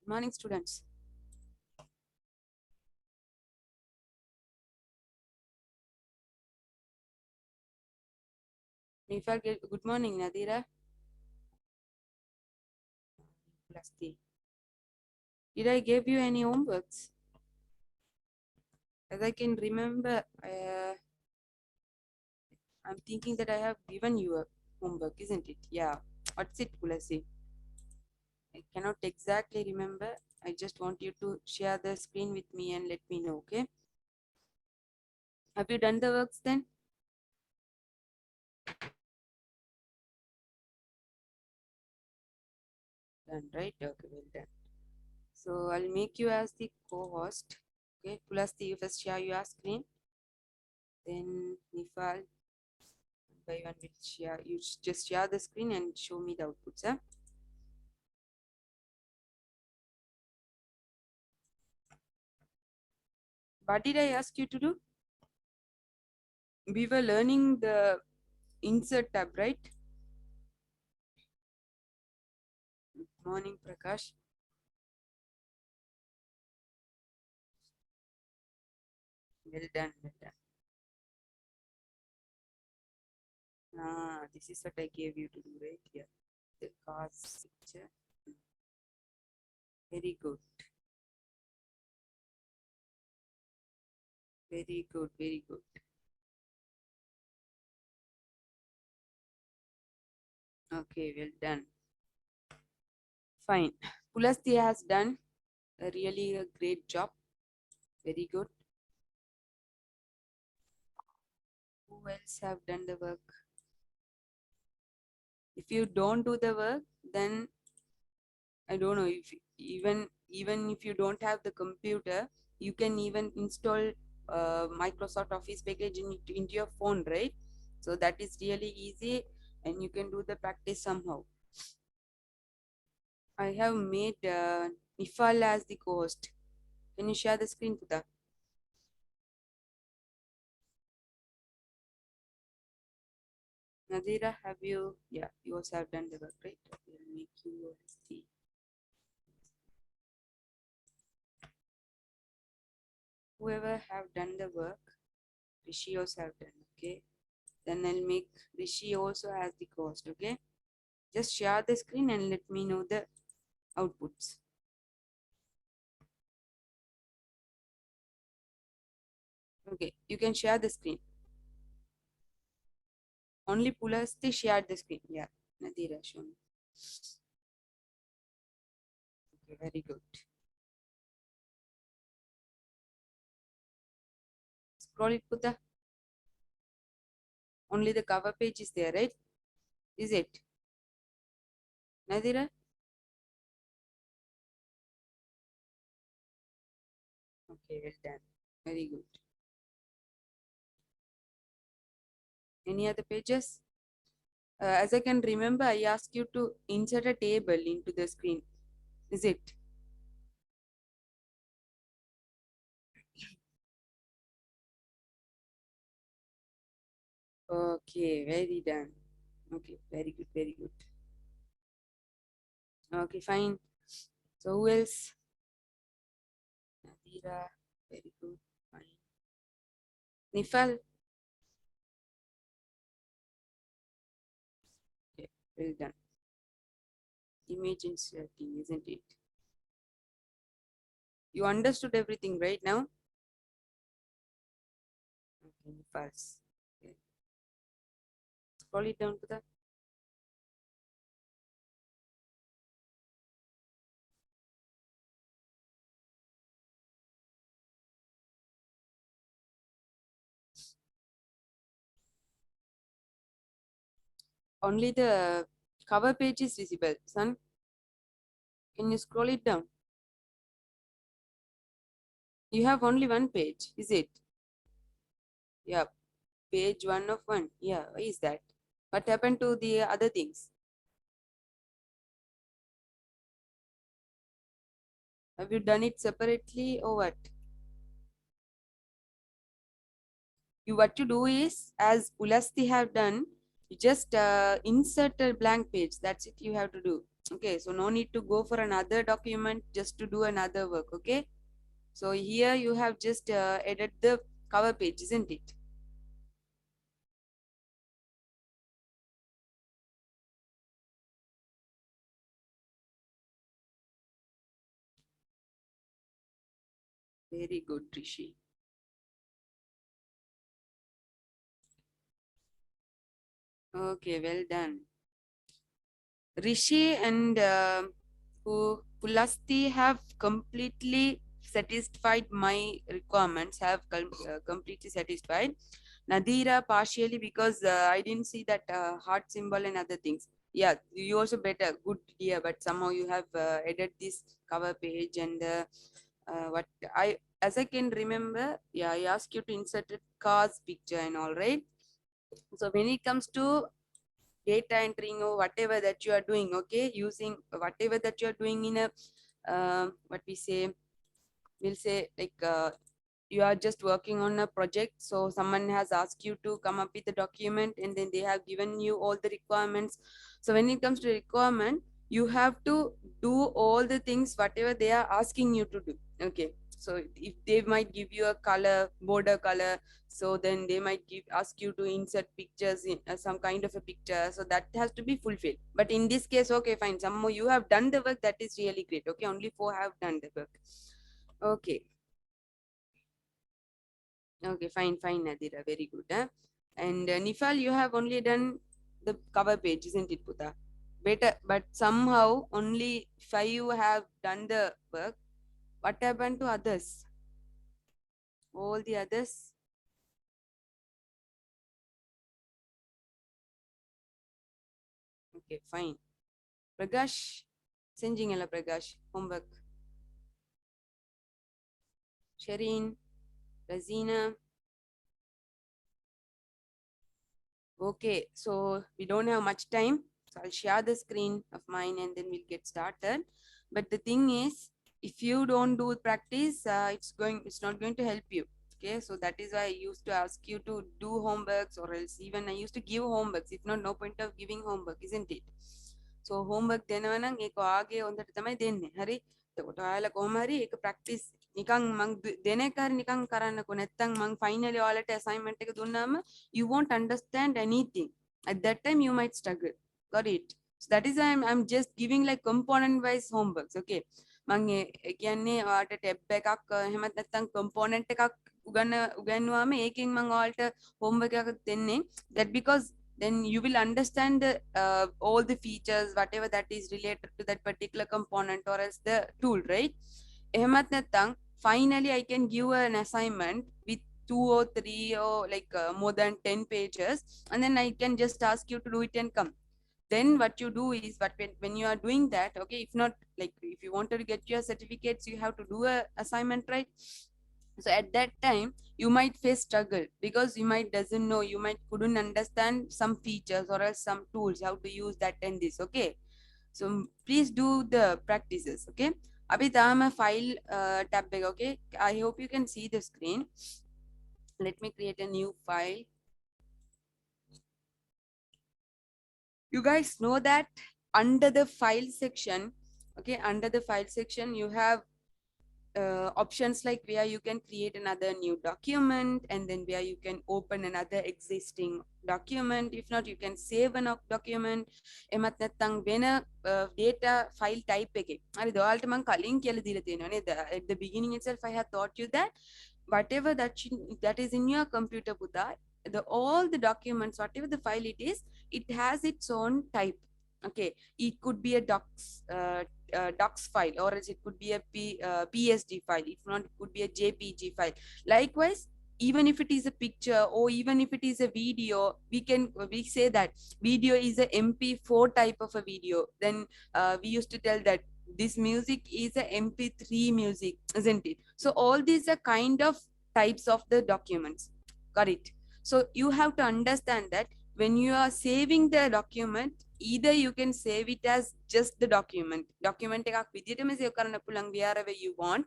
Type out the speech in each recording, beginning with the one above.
Good morning, students. Nifal, good morning, Nadira. Plasti. Did I give you any homeworks? As I can remember, I'm thinking that I have given you a homework, isn't it? Yeah. What's it, Pulasi? I cannot exactly remember. I just want you to share the screen with me and let me know, okay? Have you done the works then? Done, right? Okay, well done. So I'll make you as the co-host. Okay, Pulasi, you first share your screen. Then Nifal, by one will share. You just share the screen and show me the outputs. Huh? What did I ask you to do? We were learning the insert tab, right? Good morning, Prakash. Well done, well done. Ah, this is what I gave you to do right here. The cars picture. Very good. Very good. Very good. Okay, well done. Fine. Pulasti has done a really a great job. Very good. Who else have done the work? If you don't do the work, then I don't know if even if you don't have the computer, you can even install Microsoft Office package into your phone, right? So that is really easy, and you can do the practice somehow. I have made Nifal as the host. Can you share the screen, Puta? Nadira, have you? Yeah, you also have done the work, right? We'll make you as the. Whoever have done the work, Rishi also have done. Okay, then I'll make Rishi also as the host. Okay. Just share the screen and let me know the outputs. Okay, you can share the screen. Only Pulasti shared the screen. Yeah, Nadira shown. Okay, very good. Scroll it, Puta. Only the cover page is there, right? Is it? Nadira? Okay, well done. Very good. Any other pages? As I can remember, I asked you to insert a table into the screen. Is it? Okay, very done. Okay, very good, very good. Okay, fine. So who else? Nadira, very good, fine. Nifal, okay, well done. Image inserting, isn't it? You understood everything right now? Okay, Nifal's. Okay. Scroll it down to the only the cover page is visible. Son, can you scroll it down? You have only one page, is it? Yeah, page one of one. Yeah, why is that? What happened to the other things? Have you done it separately or what? You what you do is, as Ulasti have done, you just insert a blank page. That's it. You have to do. Okay, so no need to go for another document just to do another work. Okay, so here you have just edit the cover page, isn't it? Very good, Rishi. Okay, well done. Rishi and who Pulasti have completely satisfied my requirements, have completely satisfied. Nadira partially because I didn't see that heart symbol and other things. Yeah, you also better, good idea, but somehow you have added this cover page and what as I can remember, yeah, I asked you to insert a car's picture and all, right? So when it comes to data entering or whatever that you are doing, okay, using whatever that you are doing in a what we say, we'll say like you are just working on a project, so someone has asked you to come up with a document and then they have given you all the requirements. So when it comes to requirement, you have to do all the things whatever they are asking you to do. Okay, so if they might give you a color, border color, so then they might ask you to insert pictures in some kind of a picture, so that has to be fulfilled. But in this case, okay, fine, some more you have done the work, that is really great. Okay, only four have done the work. Okay. Okay, fine, fine, Nadira. Very good. Huh? And Nifal, you have only done the cover page, isn't it, Puta? Better, but somehow only five have done the work. What happened to others? All the others? Okay, fine. Prakash, Senjingala Prakash, homework. Shireen, Razina. Okay, so we don't have much time. So I'll share the screen of mine and then we'll get started. But the thing is, if you don't do practice, it's not going to help you. Okay, so that is why I used to ask you to do homeworks, or else even I used to give homeworks. If not, no point of giving homework, isn't it? So homework දෙනවා නම් ඒක ආගේ හොඳට තමයි දෙන්නේ. හරි. එතකොට ඔයාලා කොහොම හරි ඒක ප්‍රැක්ටිස් නිකන් මං දෙන එක හරි නිකන් කරන්නකෝ. නැත්තම් මං ෆයිනලි ඔයාලට assignment එක දුන්නාම you won't understand anything. At that time you might struggle. Got it? So that is why I'm just giving like component wise homeworks. Okay. මං ඒ කියන්නේ ඔයාලට ටැබ් එකක් එහෙමත් නැත්තම් component එකක් උගන්වුවාම ඒකෙන් මං ඔයාලට homework එකක් දෙන්නේ. That because then you will understand all the features, whatever that is related to that particular component or else the tool, right? එහෙමත් නැත්නම් finally I can give an assignment with two or three or like more than 10 pages, and then I can just ask you to do it and come. Then what you do is, when you are doing that, okay, if not, like if you wanted to get your certificates, you have to do a assignment, right? So at that time you might face struggle because you might doesn't know, you might couldn't understand some features or else some tools, how to use that and this. Okay, so please do the practices. Okay, abhi තාම file tab එක. Okay, I hope you can see the screen. Let me create a new file. You guys know that under the file section, okay, under the file section you have options like where you can create another new document, and then where you can open another existing document. If not, you can save a document. එමත් නැත්නම් වෙන data file type එකේ. හරිද? ඔයාලට මම කලින් කියලා දීලා තියෙනවා නේද? At the beginning itself I have taught you that whatever that is in your computer, Buddha, all the documents, whatever the file it is, it has its own type. Okay, it could be a docs file, or else it could be a PSD file. If not, it could be a JPG file. Likewise, even if it is a picture or even if it is a video, we say that video is a MP4 type of a video. Then we used to tell that this music is a MP3 music, isn't it? So all these are kind of types of the documents. Got it? So you have to understand that when you are saving the document, either you can save it as just the document එකක් විදිහටම save කරන්න පුළුවන් wherever you want,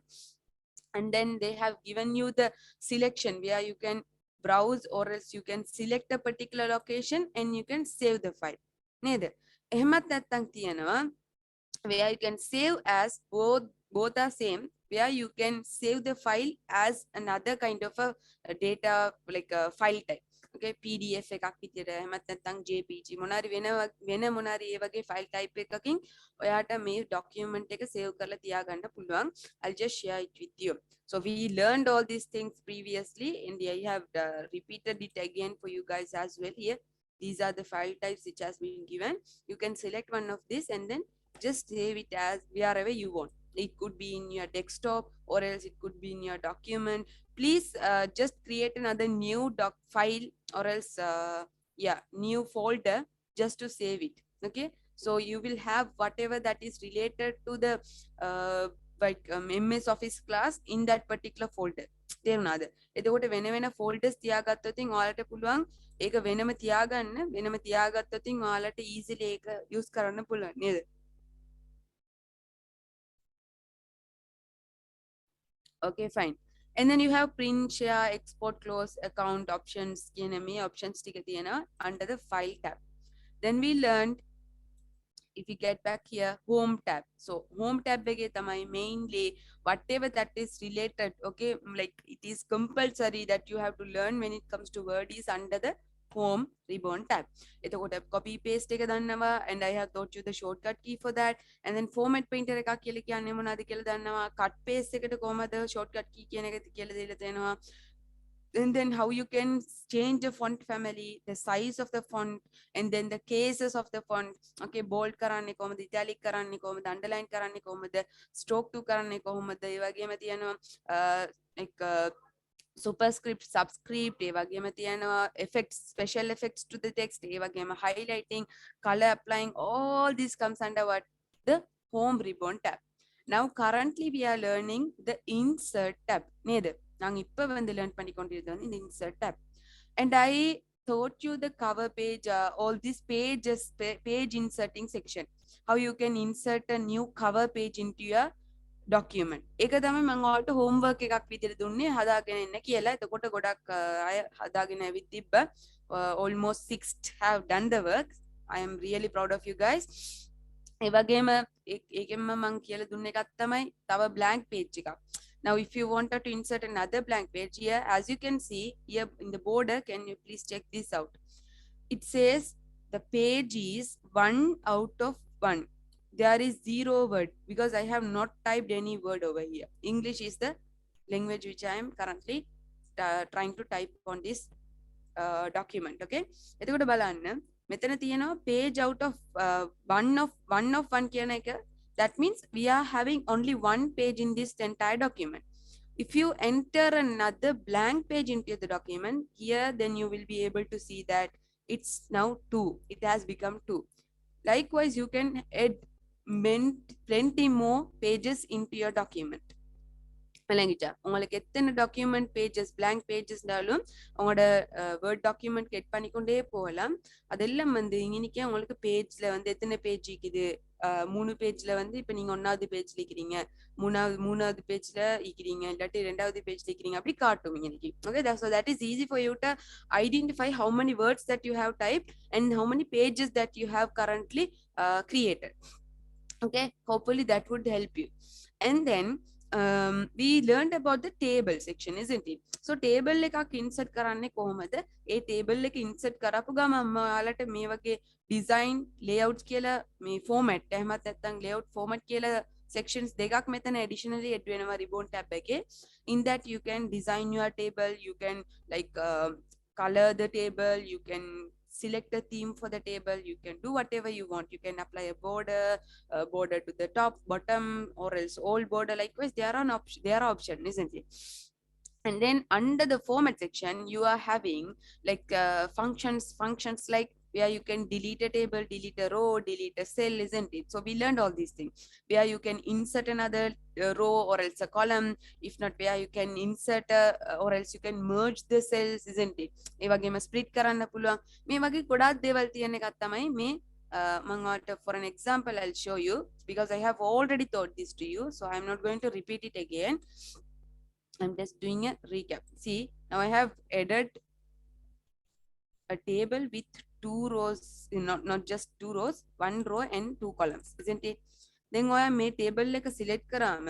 and then they have given you the selection where you can browse, or else you can select a particular location and you can save the file. නේද? එහෙමත් නැත්නම් තියෙනවා where you can save as both are same, where you can save the file as another kind of a data like a file type. Okay, PDF එකක් විදියට එහෙමත් නැත්නම් JPG මොනාරි වෙන මොනාරි ඒ වගේ file type එකකින් ඔයාට මේ document එක save කරලා තියාගන්න පුළුවන්. I'll just share it with you. So we learned all these things previously and I have repeated it again for you guys as well here. These are the file types which has been given. You can select one of this and then just save it as wherever you want. It could be in your desktop or else it could be in your document. Please just create another new doc file or else new folder just to save it. Okay, so you will have whatever that is related to the MS Office class in that particular folder. තේරුණාද? එතකොට වෙන වෙන folders තියාගත්තොත් ඔයාලට පුළුවන් ඒක වෙනම තියාගත්තොත් ඔයාලට easily ඒක use කරන්න පුළුවන් නේද? Okay, fine. And then you have print, share, export, close, account options, options under the file tab. Then we learned, if we get back here, home tab. So home tab mainly whatever that is related, okay, like it is compulsory that you have to learn when it comes to Word is under the home ribbon tab. Copy paste and I have taught you the shortcut key for that. And then format painter cut paste the shortcut key and then how you can change the font family, the size of the font, and then the cases of the font. Okay, bold karanne kohomada, italic karanne kohomada, underline karanne kohomada, stroke to karanne kohomada, ee wagema tiyana like superscript, subscript, ee wagema tiyana effects, special effects to the text, ee wagema highlighting, color applying, all this comes under what? The home ribbon tab. Now currently we are learning the insert tab. Neda. நாங்க இப்ப வந்து learn பண்ணி கொண்டிருந்தோம் இந்த insert tab. And I taught you the cover page, all these pages, page inserting section, how you can insert a new cover page into your document. ඒක තමයි මම ඔයාලට homework එකක් විදිහට දුන්නේ හදාගෙන එන්න කියලා. එතකොට ගොඩක් අය හදාගෙන ඇවිත් තිබ්බ. Almost 6 have done the work. I am really proud of you guys. ඒ වගේම ඒකෙන්ම මම කියලා දුන්න එකක් තමයි තව blank page එකක්. Now, if you wanted to insert another blank page here, as you can see here in the border, can you please check this out? It says the page is 1 out of 1. There is 0 word because I have not typed any word over here. English is the language which I am currently trying to type on this document. Okay. එතකොට බලන්න මෙතන තියෙනවා page out of 1 of 1 කියන එක. That means we are having only one page in this entire document. If you enter another blank page into the document here, then you will be able to see that it's now 2. It has become 2. Likewise, you can add plenty more pages into your document. உங்களுக்கு எத்தனை document pages blank பேஜஸ்னாலும் உங்களோட word document get பண்ணிக்கொண்டே போகலாம். அதெல்லாம் வந்து இன்னைக்கு உங்களுக்கு பேஜ்ல வந்து எத்தனை பேஜ் இருக்குது, 3 பேஜ்ல வந்து இப்ப நீங்க 1வது பேஜ்ல இருக்கிறீங்க, மூணாவது பேஜ்ல இருக்கிறீங்க, இல்லாட்டி 2வது பேஜ்ல இருக்கிறீங்க, அப்படி காட்டும் இன்னைக்கு. Okay, so that is easy for you to identify how many words that you have typed and how many pages that you have currently created. Okay, hopefully that would help you. And then we learned about the table section, isn't it? So table එකක් insert කරන්නේ කොහොමද? ඒ table එක insert කරපු ගමන් ඔයාලට මේ වගේ design layouts කියලා මේ format එහෙමත් නැත්නම් layout format කියලා sections දෙකක් මෙතන additionally add වෙනවා ribbon tab එකේ. In that you can design your table, you can like color the table, you can select a theme for the table, you can do whatever you want. You can apply a border to the top, bottom, or else all border. Likewise, there are options, isn't it? And then under the format section, you are having like functions like where you can delete a table, delete a row, delete a cell, isn't it? So we learned all these things, where you can insert another row or else a column. If not, where you can insert or else you can merge the cells, isn't it? ඒ වගේම split කරන්න පුළුවන්. මේ වගේ ගොඩාක් දේවල් තියෙන එකක් තමයි මේ for an example I'll show you, because I have already taught this to you, so I'm not going to repeat it again. I'm just doing a recap. See, now I have added a table with 2 rows, not just 2 rows, 1 row and 2 columns, isn't it? then ඔයා මේ table එක select කරාම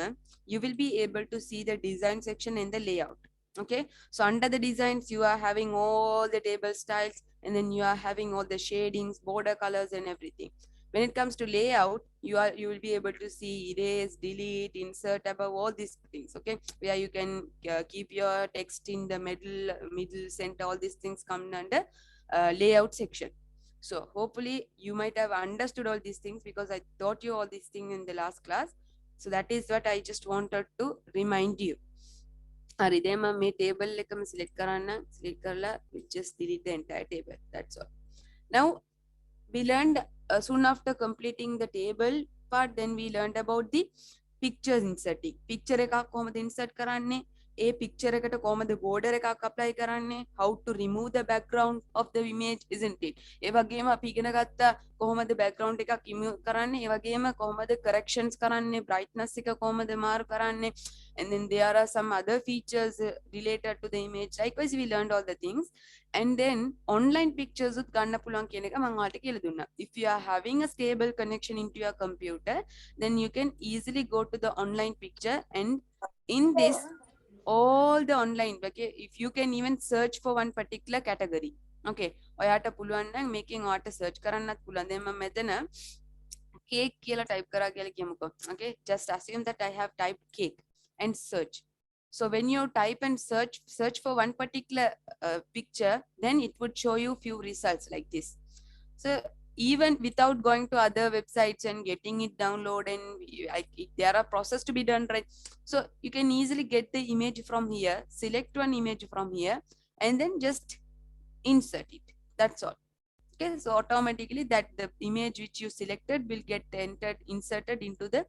you will be able to see the design section and the layout. Okay, so under the designs you are having all the table styles, and then you are having all the shadings, border colors and everything. When it comes to layout, you will be able to see erase, delete, insert, above, all these things. Okay, where you can keep your text in the middle center, all these things come under layout section. So hopefully you might have understood all these things, because I taught you all these things in the last class. So that is what I just wanted to remind you. හරි දැන් මම මේ table එකම select කරන්න. select කරලා we'll just delete the entire table. That's all. Now we learned soon after completing the table part, then we learned about the pictures inserting. Picture එකක් කොහොමද insert කරන්නේ, ඒ picture එකට කොහොමද border එකක් apply කරන්නේ, how to remove the background of the image, isn't it? ඒ වගේම අපි ඉගෙන ගත්තා කොහොමද background එකක් remove කරන්නේ, ඒ වගේම කොහොමද corrections කරන්නේ, brightness එක කොහොමද මාරු කරන්නේ, and then there are some other features related to the image. Likewise we learned all the things. And then online pictures උත් ගන්න පුළුවන් කියන එක මම ඔයාලට කියලා දුන්නා. If you are having a stable connection into your computer, then you can easily go to the online picture, and in this all the online, okay, if you can even search for one particular category. Okay, ඔයාට පුළුවන් නම් මේකෙන් ඔයාට search කරන්නත් පුළුවන්. දැන් මම මෙතන cake කියලා type කරා කියලා කියමුකෝ. Okay, just assume that I have typed cake and search. So when you type and search for one particular picture, then it would show you few results like this. So even without going to other websites and getting it downloaded, and there are process to be done, right? So you can easily get the image from here, select one image from here, and then just insert it. That's all. Okay, so automatically that the image which you selected will get inserted into the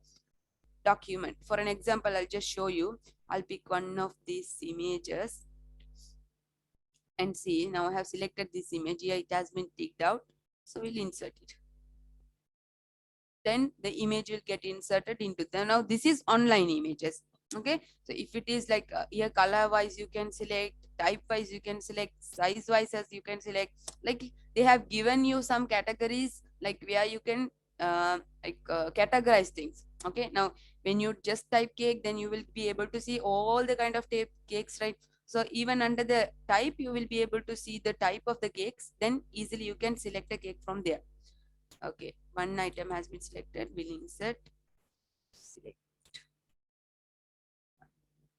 document. For an example, I'll just show you. I'll pick one of these images and see. Now I have selected this image here. It has been ticked out. So we'll insert it. Then the image will get inserted into them. Now this is online images. Okay, so if it is like here color wise you can select, type wise you can select, size wise as you can select. Like they have given you some categories like where you can categorize things. Okay, now when you just type cake, then you will be able to see all the kind of cakes, right? So even under the type you will be able to see the type of the cakes, then easily you can select a cake from there. Okay, one item has been selected. We'll insert, select.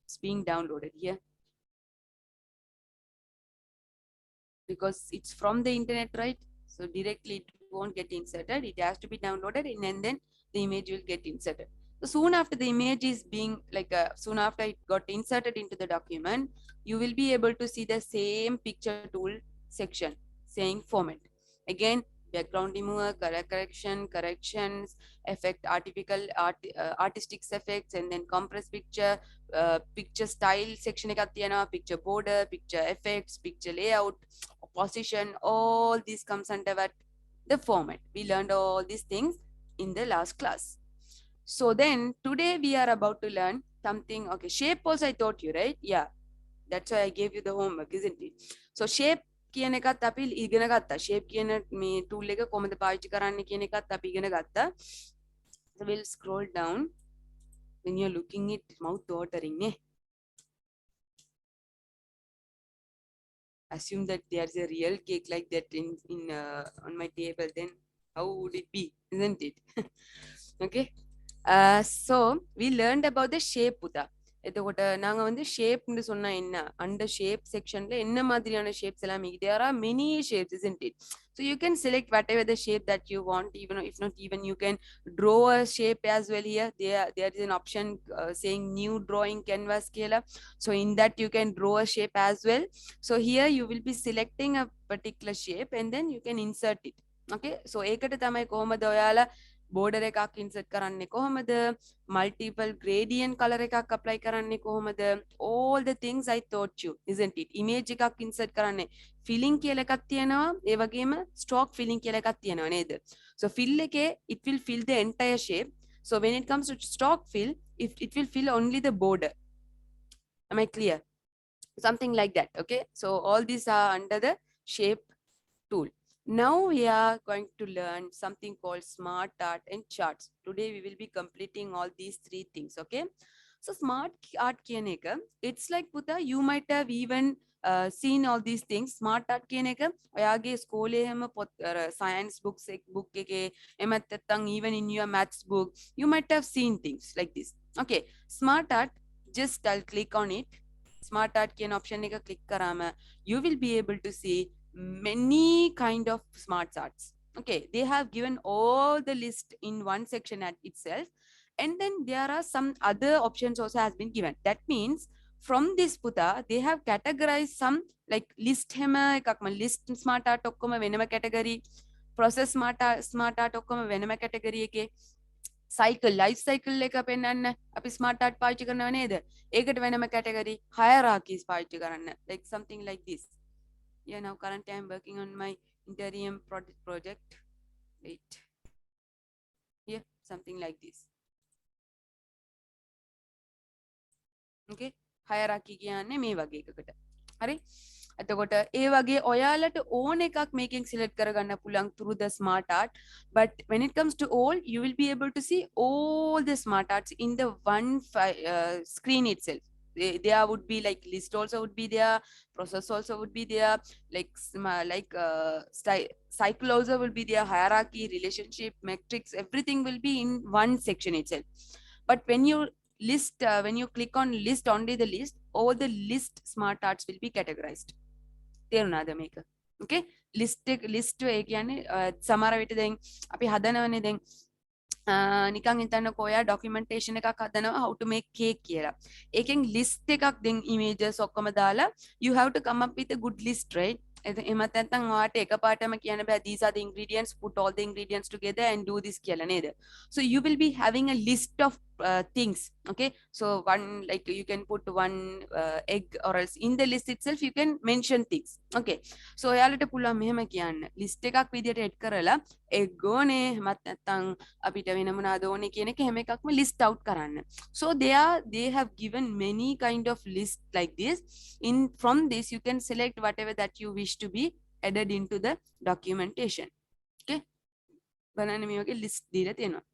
It's being downloaded here because it's from the internet, right? So directly it won't get inserted. It has to be downloaded, and then the image will get inserted. So soon after the image is being soon after it got inserted into the document, you will be able to see the same picture tool section saying format. Again, background remover, color correction, corrections, effect, artistic effects, and then compress picture, picture style section එකක් තියෙනවා, picture border, picture effects, picture layout, position, all these comes under what? The format. We learned all these things in the last class. So then today we are about to learn something. Okay, shape also I taught you, right? Yeah, that's why I gave you the homework, isn't it? So shape කියන එකත් අපි ඉගෙන ගත්තා. shape කියන මේ tool එක කොහොමද පාවිච්චි කරන්න කියන එකත් අපි ඉගෙන ගත්තා. So we'll scroll down. When you're looking it, mouth watering, eh? Assume that there's a real cake like that in on my table, then how would it be, isn't it? Okay, so we learned about the shape puta. එතකොට நாங்க வந்து shape னு சொன்னா என்ன, under shape sectionல என்ன மாதிரியான shapes எல்லாம் இருக்கு. There are many shapes, isn't it? So you can select whatever the shape that you want. Even if not, even you can draw a shape as well. Here there is an option saying new drawing canvas scaler. So in that you can draw a shape as well. So here you will be selecting a particular shape and then you can insert it. Okay, so ඒකට තමයි කොහොමද ඔයාලා border එකක් insert කරන්නේ කොහොමද, multiple gradient color එකක් apply කරන්නේ කොහොමද, all the things I taught you, isn't it? Image එකක් insert කරන්නේ filling කියලා එකක් තියෙනවා, ඒ වගේම stroke filling කියලා එකක් තියෙනවා නේද? So fill එකේ it will fill the entire shape. So when it comes to stroke fill, it will fill only the border. Am I clear? Something like that. Okay, so all these are under the shape tool. Now we are going to learn something called smart art and charts. Today we will be completing all these three things. Okay. So smart art කියන එක, it's like පුතා you might have even seen all these things. Smart art කියන එක ඔයාගේ ස්කෝලේ හැම science books book එකේ එමත් නැත්නම් even in your maths book you might have seen things like this. Okay. Smart art, just I'll click on it. Smart art කියන option එක click කරාම you will be able to see many kind of smart arts. Okay, they have given all the list in one section at itself, and then there are some other options also has been given. That means from this puta they have categorized some like list hema එකක්ම list smart art ඔක්කොම වෙනම category, process smart art ඔක්කොම වෙනම category එකේ, cycle life cycle එක පෙන්වන්න අපි smart art පාවිච්චි කරනව නේද? ඒකට වෙනම category, hierarchies පාවිච්චි කරන්න, like something like this. Yeah, now currently I'm working on my interim project. Wait. Yeah, something like this. Okay. Hierarchy කියන්නේ මේ වගේ එකකට. හරි? එතකොට ඒ වගේ ඔයාලට ඕන එකක් මේකෙන් select කරගන්න පුළුවන් through the smart art, but when it comes to all you will be able to see all the smart arts in the one screen itself. There would be like list also would be there, process also would be there, like cycle also will be there, hierarchy, relationship, metrics, everything will be in one section itself. But when you list, when you click on list, only the list, all the list smart arts will be categorized. තේරුණාද මේක? Okay, list ඒ කියන්නේ සමහර විට දැන් අපි හදනවනේ දැන් නිකන් හිතන්නකෝ ඔයා documentation එකක් හදනවා how to make cake කියලා. ඒකෙන් list එකක් දෙන් images ඔක්කොම දාලා you have to come up with a good list, right? එහෙමත් නැත්නම් ඔයාට එකපාරටම කියන්න බෑ these are the ingredients, put all the ingredients together and do this කියලා නේද? So you will be having a list of things. Okay, so one, like you can put one egg, or else in the list itself you can mention things. Okay, so ඔයාලට පුළුවන් මෙහෙම කියන්න list එකක් විදියට add කරලා egg ඕනේ එහෙමත් නැත්නම් අපිට වෙන මොනවාද ඕනේ කියන එක හැම එකක්ම list out කරන්න. So they have given many kind of list like this. From this you can select whatever that you wish to be added into the documentation. Okay, බලන්න මේ වගේ list දීලා තියෙනවා.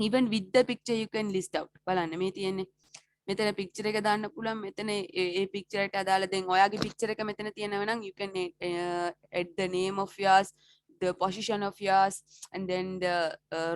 Even with the picture you can list out. බලන්න මේ තියෙන්නේ මෙතන picture එක දාන්න පුළුවන්. මෙතන ඒ picture එකට අදාළ දැන් ඔයාගේ picture එක මෙතන තියෙනවා නම් you can add the name of yours, the position of yours, and then the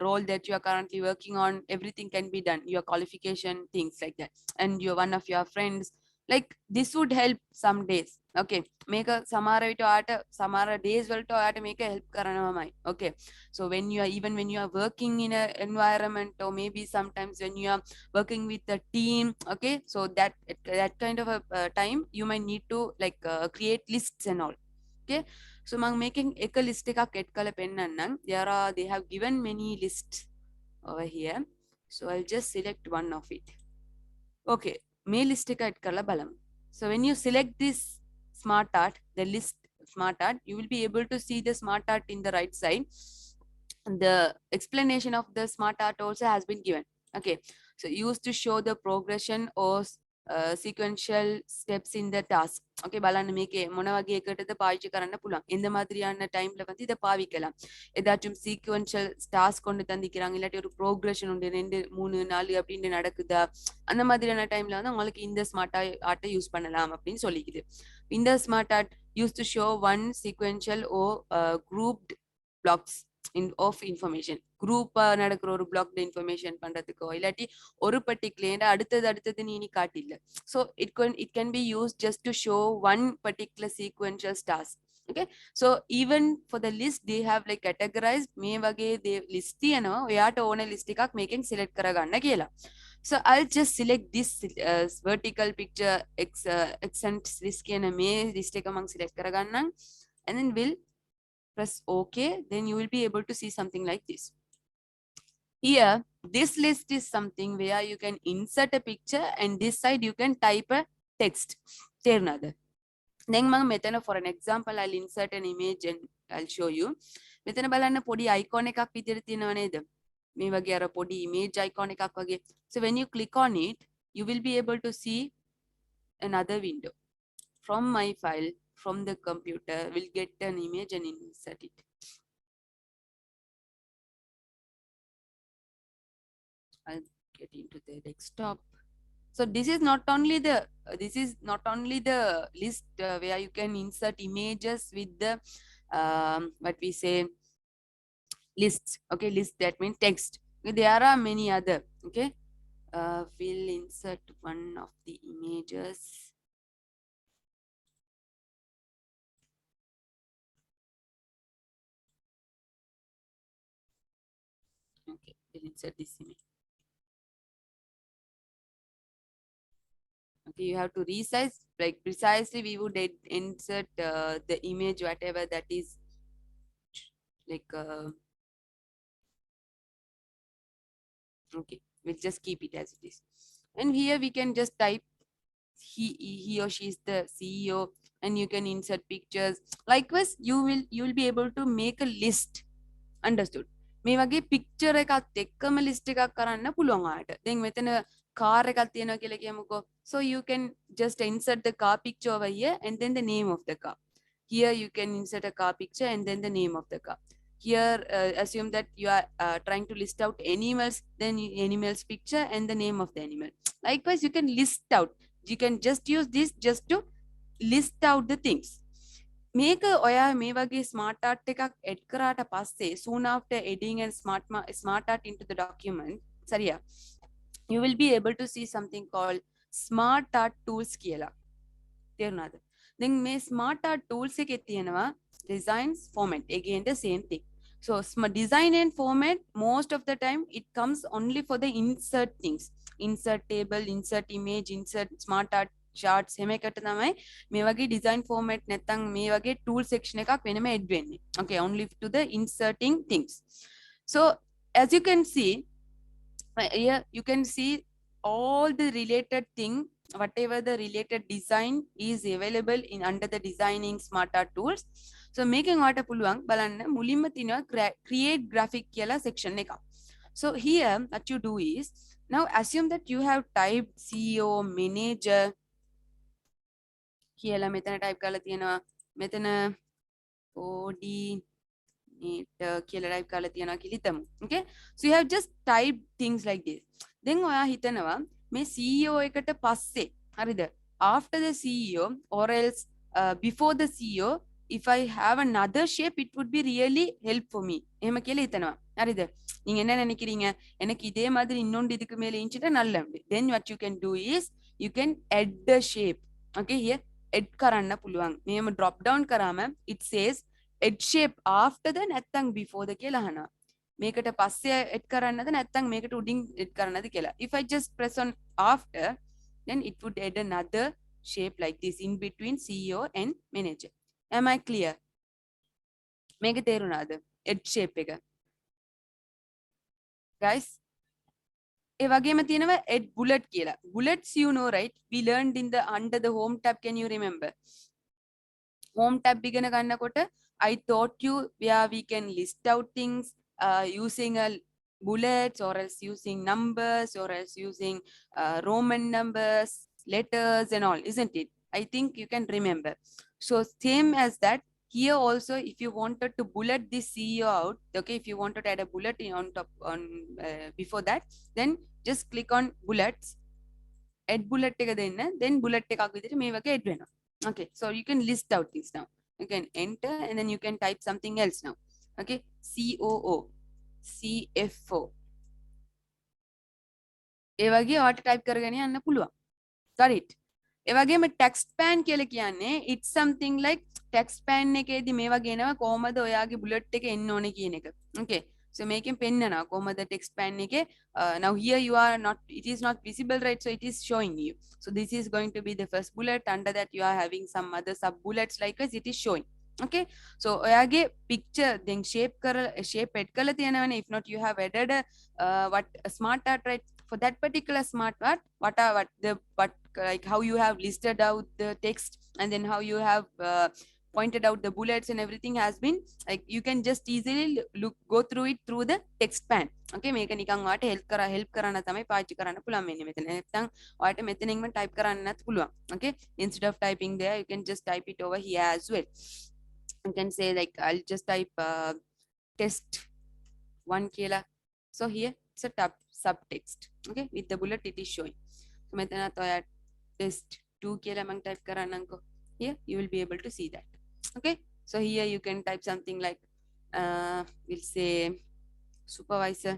role that you are currently working on. Everything can be done, your qualification, things like that, and you're one of your friends. Like this would help some days. Okay, මේක සමහර විට ඔයාට සමහර days වලට ඔයාට මේක help කරනවාමයි. Okay, so when you are, even when you are working in an environment, or maybe sometimes when you are working with a team, okay, so that kind of a time you might need to like create lists and all. Okay, so මම මේකෙන් එක list එකක් add කරලා පෙන්නන්නම්. They have given many lists over here, so I'll just select one of it. Okay, මේ list එක add කරලා බලමු. So when you select this smart art, the list smart art, you will be able to see the smart art in the right side. The explanation of the smart art also has been given. Okay, so used to show the progression or sequential steps in the task. Okay, බලන්න මේකේ මොන වගේ එකටද පාවිච්චි කරන්න පුළුවන්. இந்த மாதிரியான டைம்ல வந்து இத பாவிக்கலாம். ஏதாச்சும் sequential task கொண்டு தந்திக்கிறாங்க, இல்லாட்டி ஒரு progression உண்டு 2 3 4 அப்படின்னு நடக்குதா, அந்த மாதிரியான டைம்ல வந்து உங்களுக்கு இந்த ஸ்மார்ட் ஆர்ட்டை யூஸ் பண்ணலாம் அப்படின்னு சொல்லிக்குது. இந்த smart art used to show one sequential or grouped blocks of information. குரூப்பா நடக்கிற ஒரு பிளாக் இன்ஃபர்மேஷன் பண்றதுக்கோ இல்லாட்டி ஒரு பர்டிகுலர் அடுத்தது நீ காட்டில்ல. So it can be used just to show one particular sequential task. Okay, so even for the list they have like categorized මේ වගේ list තියනවා. ඔයාට ඕන list එකක් මේකෙන් select කරගන්න කියලා. So I'll just select this vertical picture eccentric කියන මේ list එක මම select කරගන්නම්, and then we'll press OK. Then you will be able to see something like this. Here, this list is something where you can insert a picture, and this side you can type a text. තේරුණාද? දැන් මම මෙතන for an example I'll insert an image and I'll show you. මෙතන බලන්න පොඩි icon එකක් විදිහට තියෙනව නේද? මේ වගේ අර පොඩි image icon එකක් වගේ. So when you click on it, you will be able to see another window. From my file, from the computer, we'll get an image and insert it. I'll get into the desktop. So this is not only the list where you can insert images with the what we say lists. Okay, list, that means text. Okay, there are many other. Okay, we'll insert one of the images. Okay, we'll insert this image. Okay, you have to resize, like precisely we would insert the image whatever that is like okay, we'll just keep it as it is. And here we can just type he or she is the CEO, and you can insert pictures. Likewise, you will be able to make a list. Understood? මේ වගේ picture එකත් එක්කම list එකක් කරන්න පුළුවන් ආට. දැන් මෙතන car එකක් තියෙනවා කියලා කියමුකෝ. So you can just insert the car picture over here and then the name of the car. Here you can insert a car picture and then the name of the car. Here assume that you are trying to list out animals, then animals picture and the name of the animal. Likewise, you can list out. You can just use this just to list out the things. මේක ඔයා මේ වගේ smart art එකක් add කරාට පස්සේ soon after adding and smart art into the document, සරියා, you will be able to see something called smart art tools කියලා. තේරුණාද? දැන් මේ smart art tools එකේ තියෙනවා designs, format, again the same thing. So design and format, most of the time it comes only for the insert things. Insert table, insert image, insert smart art charts එහෙම එකට තමයි මේ වගේ design format නැත්නම් මේ වගේ tool section එකක් වෙනම add වෙන්නේ. Okay, only to the inserting things. So as you can see, here you can see all the related thing, whatever the related design is available in under the designing smart art tools. So making what පුළුවන් බලන්න මුලින්ම තියෙනවා create graphic කියලා section එක. So here what you do is, now assume that you have typed CEO, manager කියලා මෙතන type කරලා තියෙනවා. මෙතන coordinator කියලා type කරලා තියෙනවා කියලා හිතමු. Okay, so you have just typed things like this. Then ඔයා හිතනවා මේ CEO එකට පස්සේ, හරිද, after the CEO or else before the CEO, if I have another shape, it would be really help for me. එහෙම කියලා හිතනවා. හරිද? நீங்க என்ன நினைக்கிறீங்க? எனக்கு இதே மாதிரி இன்னொன்று இதுக்கு மேல இருந்துச்சுட்டா நல்லா உண்டு. Then what you can do is you can add the shape. Okay, here add කරන්න පුළුවන්. මෙහෙම drop down කරාම it says add shape after the නැත්නම් before the කියලා අහනවා. මේකට පස්සේ add කරන්නද නැත්නම් මේකට උඩින් add කරන්නද කියලා. If I just press on after, then it would add another shape like this in between CEO and manager. Am I clear? මේක තේරුණාද? add shape එක. Guys, ඒ වගේම තියෙනවා add bullet කියලා. Bullets you know, right? We learned in the under the home tab. Can you remember? Home tab ඉගෙන ගන්නකොට I taught you where we can list out things using a bullets, or else using numbers, or else using Roman numbers, letters and all, isn't it? I think you can remember. So same as that, here also if you wanted to bullet this CEO out, okay, if you wanted to add a bullet on top on before that, then just click on bullets, add bullet එක දෙන්න, then bullet එකක් විදිහට මේ වගේ add වෙනවා. Okay, so you can list out things now. You can enter and then you can type something else now. Okay, COO, CFO. ඒ වගේ ඔයාලට type කරගෙන යන්න පුළුවන්. Got it? ඒ වගේම text pan කියලා කියන්නේ it's something like text pan එකේදී මේ වගේ එනවා කොහමද ඔයාගේ bullet එක එන්න ඕනේ කියන එක. Okay, so මේකෙන් පෙන්නනවා කොහමද text pan එකේ now here you are not, it is not visible, right? So it is showing you. So this is going to be the first bullet. Under that you are having some other sub bullets, likewise it is showing. Okay, so ඔයාගේ picture then shape add කරලා තියෙනවනේ. If not, you have added what a smart art, right? For that particular smart art, what like how you have listed out the text, and then how you have pointed out the bullets and everything has been like you can just easily go through it through the text pan. Okay, මේක නිකන් ඔයාට help කරන්න තමයි පාවිච්චි කරන්න පුළුවන් මෙන්න මෙතන. නැත්නම් ඔයාට මෙතනින්ම type කරන්නත් පුළුවන්. Okay, instead of typing there you can just type it over here as well. You can say like I'll just type test 1 කියලා. So here it's a subtext. Okay, with the bullet it is showing. So මෙතනත් ඔයා test 2 කියලා මම type කරන්නම්කෝ. Here you will be able to see that. Okay, so here you can type something like we'll say supervisor.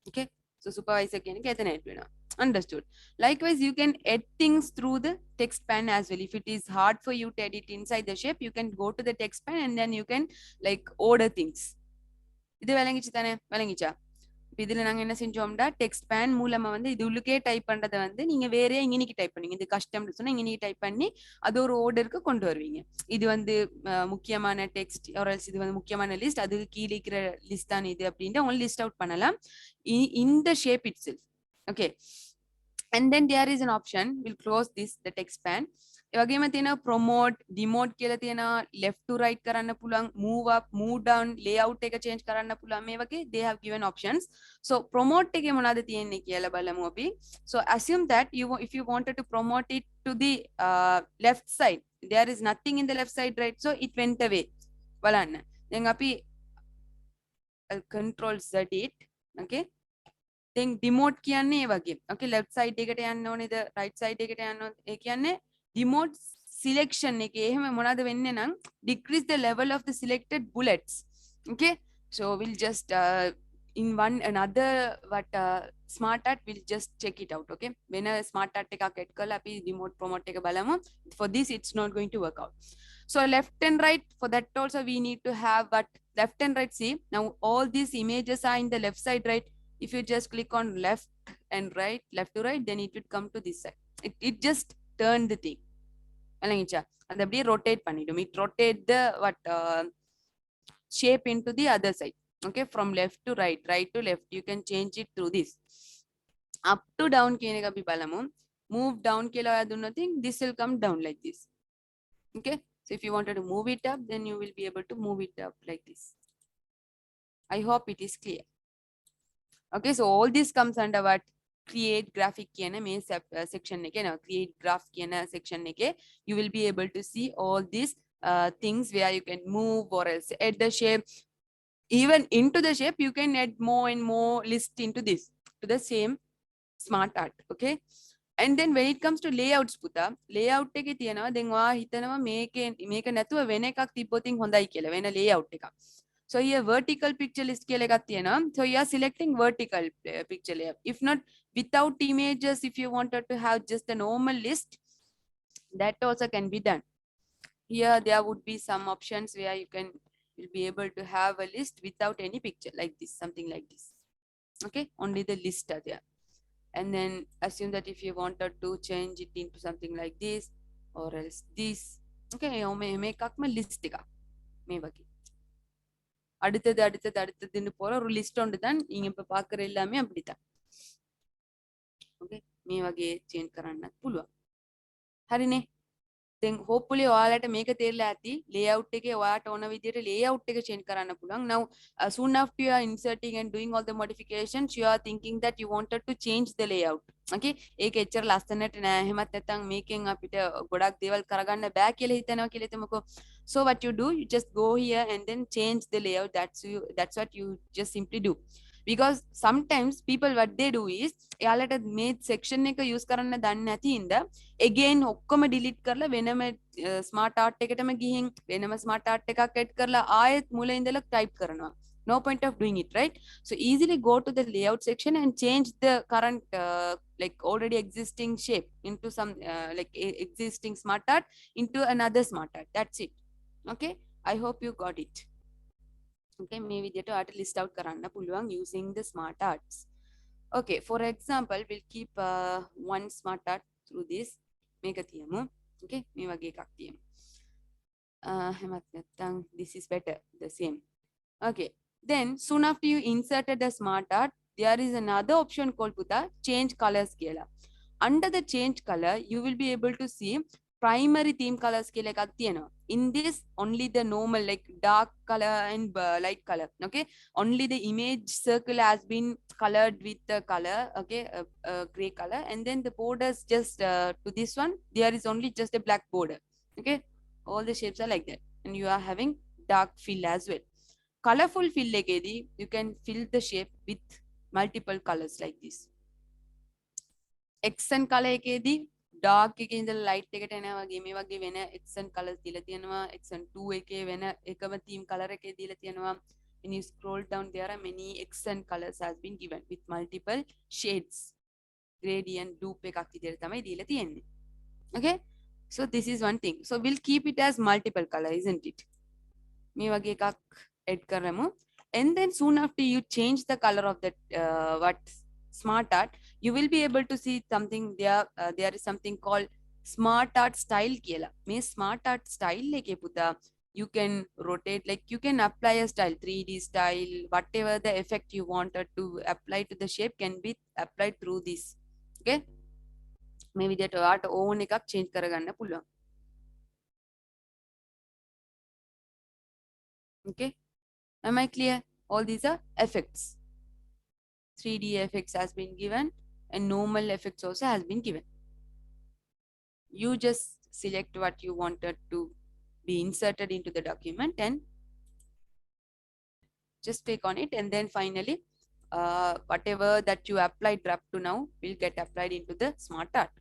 Okay, so supervisor කියන එක එතන add වෙනවා. Understood. Likewise, you can add things through the text pan as well. If it is hard for you to edit inside the shape, you can go to the text pan and then you can like order things. இது விளங்கிச்சு தானே? விளங்கிச்சா? இதுல நாங்க என்ன செஞ்சோம்டா text pan மூலமா வந்து இது உள்ளுக்கே type பண்றதை வந்து நீங்க வேற இங்கினிக்கு டைப் பண்ணுவீங்க. இது கஷ்டம்னு சொன்னா இங்கினிக்கு டைப் பண்ணி அது ஒரு ஆர்டருக்கு கொண்டு வருவீங்க. இது வந்து முக்கியமான டெக்ஸ்ட் ஆர்எல்ஸ் இது வந்து முக்கியமான லிஸ்ட், அதுக்கு கீழே இருக்கிற லிஸ்ட் தான் இது அப்படின்ட்டு உங்களுக்கு லிஸ்ட் அவுட் பண்ணலாம் இந்த shape it self. Okay, and then there is an option, we'll close this the text pan. එවැගේම තියෙනවා promote demote කියලා තියෙනවා, left to right කරන්න පුළුවන්, move up move down, layout එක change කරන්න පුළුවන්. මේ වගේ they have given options. So promote එකේ මොනවද තියෙන්නේ කියලා බලමු අපි. So assume that if you wanted to promote it to the left side, there is nothing in the left side, right? So it went away. බලන්න දැන් අපි control z it. Okay, then demote කියන්නේ ඒ වගේ. Okay, left side එකට යන්න ඕනේද right side එකට යන්න ඕනේද? ඒ කියන්නේ demote selection එකේ එහෙම මොනවද වෙන්නේ නම් decrease the level of the selected bullets. Okay, so we'll just in another smart art we'll just check it out. Okay, when a smart art එකක් add කරලා අපි demote promote එක බලමු. For this it's not going to work out. So left and right, for that also we need to have but left and right. See, now all these images are in the left side, right? If you just click on left and right, left to right, then it would come to this side. It just turn the thing. And then rotate pannidum. It rotate the shape into the other side. Okay, from left to right, right to left. You can change it through this. Up to down kiyane ka bi balamu. Move down kela do nothing. This will come down like this. Okay, so if you wanted to move it up, then you will be able to move it up like this. I hope it is clear. Okay, so all this comes under what? Create graphic කියන මේ section එකේ නේ create graph කියන section එකේ you will be able to see all these things where you can move or else add the shape. Even into the shape you can add more and more list into this to the same smart art. Okay, and then when it comes to layouts පුතා layout එකේ තියෙනවා දැන් ඔයා හිතනවා මේක නැතුව වෙන එකක් තිබ්බොතින් හොඳයි කියලා වෙන layout එකක්. So here vertical picture list කියලා එකක් තියෙනවා. So you are selecting vertical picture layer. If not without images, if you wanted to have just a normal list, that also can be done. Here there would be some options where you'll be able to have a list without any picture like this, something like this. Okay, only the list are there. And then assume that if you wanted to change it into something like this or else this. Okay, මේකක්ම list එකක් මේ වගේ. அடுத்ததுன்னு போற ஒரு list ஒன்று தான் நீங்க இப்ப பாக்குற எல்லாமே அப்படித்தான். ஓகே, මේ වගේ චේන්ජ් කරන්නත් පුළුවන්. හරිනේ. then hopefully ඔයාලට මේක තේරලා ඇති layout එකේ ඔයාට ඕන විදිහට layout එක change කරන්න පුළුවන්. Now soon after you are inserting and doing all the modifications, you are thinking that you wanted to change the layout. Okay, ඒක එච්චර ලස්සනට නෑ. එහෙමත් නැත්නම් මේකෙන් අපිට ගොඩක් දේවල් කරගන්න බෑ කියලා හිතනවා කියලා හිතමුකෝ. So what you do, you just go here and then change the layout. That's what you just simply do. Because sometimes people what they do is එයාලට මේ section එක use කරන්න දන්නේ නැති ඉඳ again ඔක්කොම delete කරලා වෙනම smart art එකටම ගිහින් වෙනම smart art එකක් add කරලා ආයෙත් මුල ඉඳලා type කරනවා. No point of doing it, right? So easily go to the layout section and change the current like already existing shape into some like existing smart art into another smart art. That's it. Okay, I hope you got it. Okay, මේ විදිහට ඔයාට list out කරන්න පුළුවන් using the smart arts. Okay, for example, we'll keep one smart art through this. මේක තියමු. Okay, මේ වගේ එකක් තියමු. එහෙමත් නැත්නම් this is better, the same. Okay, then soon after you inserted the smart art, there is another option called puta change colors කියලා. Under the change color, you will be able to see primary theme colors කියලා එකක් තියෙනවා. In this only the normal like dark color and light color, okay, only the image circle has been colored with the color, okay, gray color, and then the borders just to this one there is only just a black border, okay. All the shapes are like that, and you are having dark fill as well. Colorful fill එකේදී you can fill the shape with multiple colors like this. accent color එකේදී dark එකේ ඉඳලා light එකට එනවා වගේ මේ වගේ වෙන accent colors දීලා තියෙනවා. accent 2 එකේ වෙන එකම theme color එකේ දීලා තියෙනවා. when you scroll down there are many accent colors has been given with multiple shades. gradient dupe එකක් විදිහට තමයි දීලා තියෙන්නේ. okay, so this is one thing. So we'll keep it as multiple color, isn't it? මේ වගේ එකක් add කරමු. And then soon after you change the color of that what smart art, you will be able to see something there. There is something called smart art style කියලා. මේ smart art style එකේ පුතා you can rotate, like you can apply a style, 3D style, whatever the effect you wanted to apply to the shape can be applied through this. okay, මේ විදිහට ඔයාට ඕන එකක් change කරගන්න පුළුවන්. okay, am I clear? All these are effects. 3D effects has been given and normal effects also has been given. You just select what you wanted to be inserted into the document and just click on it, and then finally whatever that you applied up to now will get applied into the smart art.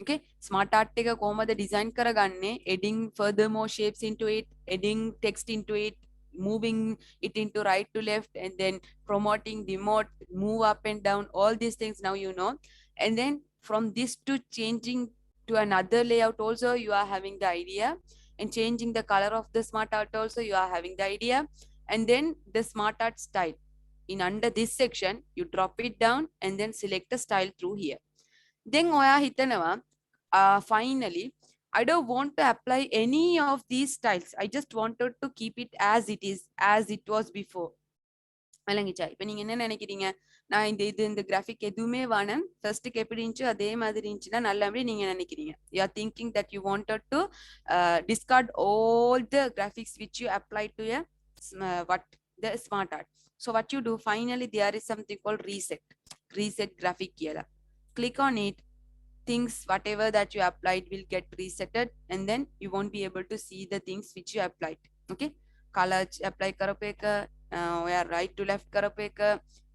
okay, smart art එක කොහොමද design කරගන්නේ? adding further more shapes into it, adding text into it, moving it into right to left, and then promoting, demote, move up and down, all these things now you know. And then from this to changing to another layout also you are having the idea, and changing the color of the smart art also you are having the idea. And then the smart art style, in under this section you drop it down and then select the style through here. Then ඔයා හිතනවා finally I don't want to apply any of these styles. I just wanted to keep it as it is, as it was before. விளங்கிச்சா? இப்போ நீங்க என்ன நினைக்கிறீங்க? நான் இந்த graphic எதுவுமே வேணாம், ஃபர்ஸ்ட்டுக்கு எப்படி இருந்துச்சோ அதே மாதிரி இருந்துச்சுன்னா நல்லபடி நீங்க நினைக்கிறீங்க. You are thinking that you wanted to discard all the graphics which you applied to the smart art. So what you do, finally there is something called reset graphic here. Click on it. Things whatever that you applied will get resetted, and then you won't be able to see the things which you applied. okay, color apply කරපු එක, ඔයා right to left කරපු එක,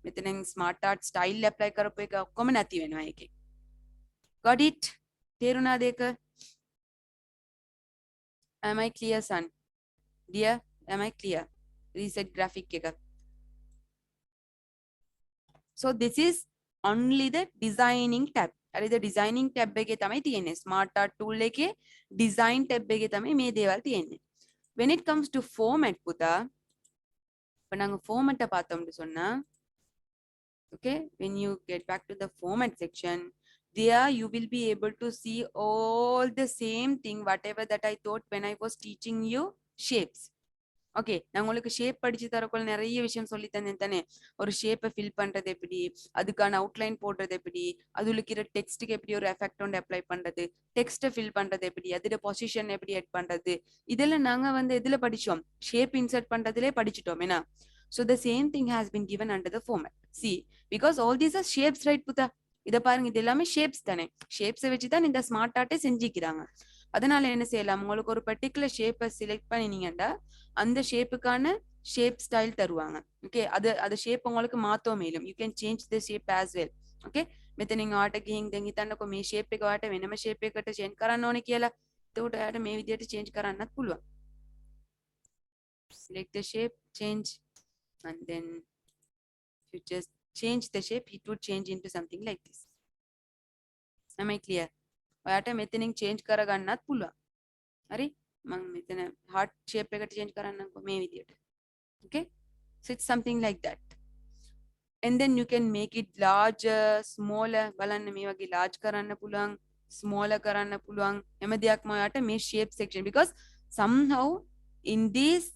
මෙතනින් smart art style apply කරපු එක ඔක්කොම නැති වෙනවා ඒකේ. got it? තේරුණාද ඒක? am I clear son? dear, am I clear? reset graphic එක. so this is only the designing tab. හරි, the designing tab එකේ තමයි තියෙන්නේ. smart art tool එකේ design tab එකේ තමයි මේ දේවල් තියෙන්නේ. when it comes to format පුතා, இப்ப நாங்க format பார்த்தோம்னு சொன்னா, okay, when you get back to the format section, there you will be able to see all the same thing whatever that I thought when I was teaching you shapes. Okay, நான் உங்களுக்கு shape படிச்சு தரக்குள்ள நிறைய விஷயம் சொல்லி தந்தேன் தானே. ஒரு ஷேப்பை ஃபில் பண்றது எப்படி, அதுக்கான அவுட்லைன் போடுறது எப்படி, அதுல இருக்கிற டெக்ஸ்ட்டுக்கு எப்படி ஒரு எஃபெக்ட் ஒன்று அப்ளை பண்றது, டெக்ஸ்ட்டை ஃபில் பண்றது எப்படி, அதோட பொசிஷன் எப்படி எட் பண்றது, இதெல்லாம் நாங்க எதுல படிச்சோம்? ஷேப் இன்சர்ட் பண்றதுலே படிச்சுட்டோம் ஏன்னா. So the same thing has been given under the format. See, because all these are shapes, right புதா? இத பாருங்க, இது எல்லாமே ஷேப்ஸ் தானே. ஷேப்ஸை வச்சு தான் இந்த ஸ்மார்ட் ஆர்ட்டை செஞ்சுக்கிறாங்க. அதனால என்ன செய்யலாம், உங்களுக்கு ஒரு பர்டிகுலர் ஷேப்பை செலக்ட் பண்ணினீங்கன்னா அந்த ஷேப்புக்கான ஷேப் ஸ்டைல் தருவாங்க. ஓகே, அது ஷேப் உங்களுக்கு மாத்தோ மேலும். You can change the shape as well. Okay, මෙතන ඔයාට ගිහින් දැන් හිතන්නකො මේ ෂේප් එක ඔයාට වෙනම ෂේප් එකකට චේන්ජ් කරන්න ඕනේ කියලා. එතකොට ඔයාට මේ විදිහට චේන්ජ් කරන්නත් පුළුවන්. select the shape, change, and then you just change the shape, it would change into something like this. am I clear? ඔයාට මෙතනින් change කරගන්නත් පුළුවන්. හරි, මම මෙතන heart shape එකට change කරන්නම්කො මේ විදිහට. okay, so it's something like that. and then you can make it larger, smaller. බලන්න මේ වගේ large කරන්න පුළුවන්, smaller කරන්න පුළුවන්. හැම දෙයක්ම ඔයාට මේ shape section, because somehow in these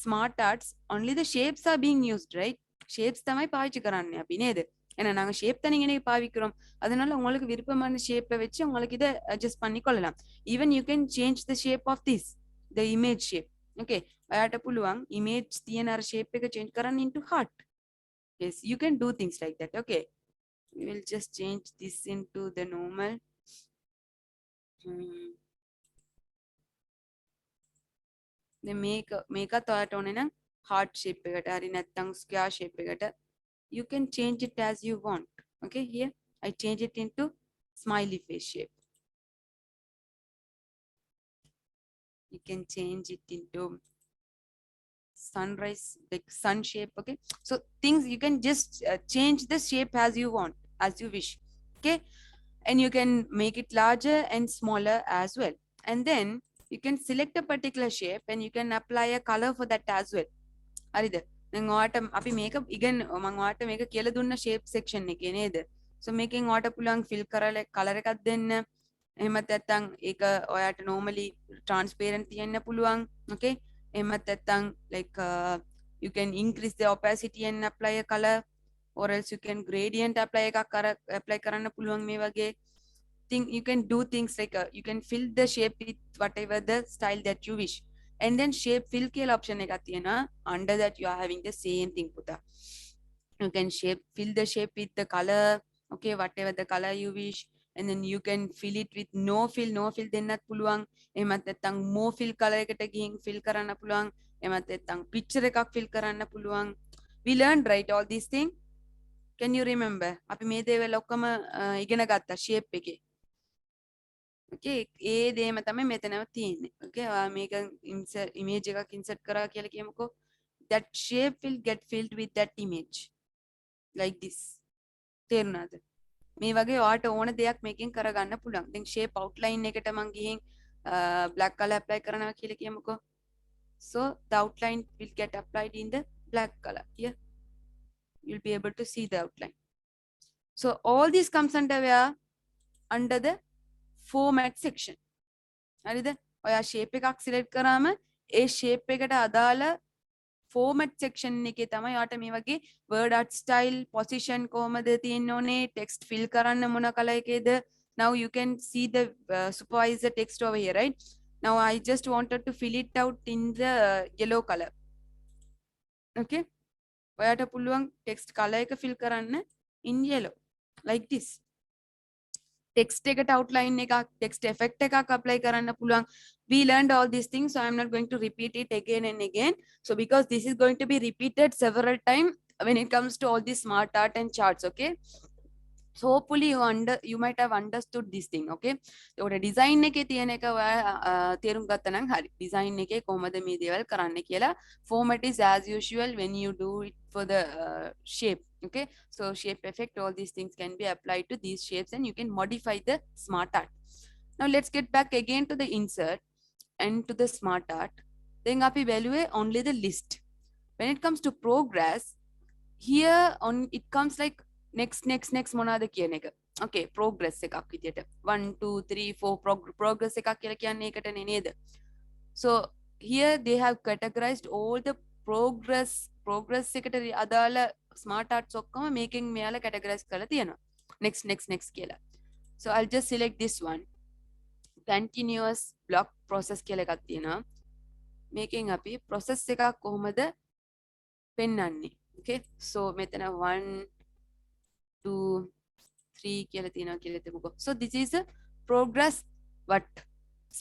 smart arts only the shapes are being used, right? shapes තමයි පාවිච්චි කරන්නේ අපි නේද? ஏன்னா நாங்க ஷேப் தானே இங்கே பாவிக்கிறோம். அதனால உங்களுக்கு விருப்பமான ஷேப்பை வச்சு உங்களுக்கு இதை அட்ஜஸ்ட் பண்ணி கொள்ளலாம். Even you can change the shape of this the image shape. Okay, ඔයාට පුළුවන් image තියෙන අර shape එක change කරන්න into heart. Yes, you can do things like that. Okay, we will just change this into the normal. The මේකත් ඔයාට ඕනේ නම් heart shape එකට හරි නැත්නම් square shape එකට. You can change it as you want. Okay, here I change it into smiley face shape. You can change it into sunrise, like sun shape. Okay, so things you can just change the shape as you want, as you wish. Okay, and you can make it larger and smaller as well. And then you can select a particular shape and you can apply a color for that as well. හරිද? දැන් ඔයාට අපි මේක ඉගෙන මම ඔයාට මේක කියලා දුන්න shape section එකේ නේද? so මේකෙන් ඔයාට පුළුවන් fill කරලා color එකක් දෙන්න. එහෙමත් නැත්නම් ඒක ඔයාට normally transparent තියන්න පුළුවන්. okay, එහෙමත් නැත්නම් like you can increase the opacity and apply a color, or else you can gradient apply එකක් apply කරන්න පුළුවන් මේ වගේ. You can do things like you can fill the shape with whatever the style that you wish. And then shape fill කියලා option එකක් තියෙනවා. Under that you are having the same thing පුතා. You can fill the shape with the color. Okay, whatever the color you wish. And then you can fill it with no fill දෙන්නත් පුළුවන්. එහෙමත් නැත්නම් more fill color එකට ගිහින් fill කරන්න පුළුවන්. එහෙමත් නැත්නම් picture එකක් fill කරන්න පුළුවන්. We learned right all these things. Can you remember? අපි මේ දේවල් ඔක්කොම ඉගෙන ගත්තා shape එකේ. okay, ඒ දේම තමයි මෙතනම තියෙන්නේ. okay, ඔයා මේක image එකක් insert කරා කියලා කියමුකෝ. that shape will get filled with that image like this. තේරුණාද? මේ වගේ ඔයාට ඕන දෙයක් මේකෙන් කරගන්න පුළුවන්. දැන් shape outline එකට මම ගිහින් black color apply කරනවා කියලා කියමුකෝ. so the outline will get applied in the black color. here you'll be able to see the outline. so all this comes under where? Under the format section. හරිද? ඔයා shape එකක් select කරාම ඒ shape එකට අදාළ format section එකේ තමයි ඔයාට මේ වගේ word art style, position කොහමද තියෙන්න ඕනේ, text fill කරන්න මොන color එකේද. now you can see the supervisor text over here, right? now I just wanted to fill it out in the yellow color. okay, ඔයාට පුළුවන් text color එක fill කරන්න in yellow like this. text එකට outline එකක්, text effect එකක් apply කරන්න පුළුවන්. we learned all these things, so I'm not going to repeat it again and again. so because this is going to be repeated several times when it comes to all these smart art and charts. okay, so hopefully you might have understood this thing. okay, so design එකේ තියෙන එක තේරුම් ගත්තා නම් හරි. design එකේ කොහොමද මේ දේවල් කරන්න කියලා. format is as usual when you do it for the shape. okay, so shape effect, all these things can be applied to these shapes and you can modify the smart art. now let's get back again to the insert and to the smart art. then අපි value only the list. when it comes to progress, here on it comes like next මොනවාද කියන එක. okay, progress එකක් විදියට 1 2 3 4 progress එකක් කියලා කියන්නේ ඒකටනේ නේද? so here they have categorized all the progress එකට අදාළ smart arts ඔක්කොම මේකෙන් මෙයාලා categorize කරලා තියෙනවා. next කියලා. so I'll just select this one. continuous block process කියලා එකක් තියෙනවා. මේකෙන් අපි process එකක් කොහොමද පෙන්වන්නේ. okay, so මෙතන 1 2 3 කියලා තියෙනවා කියලා හිතමුකෝ. so this is a progress what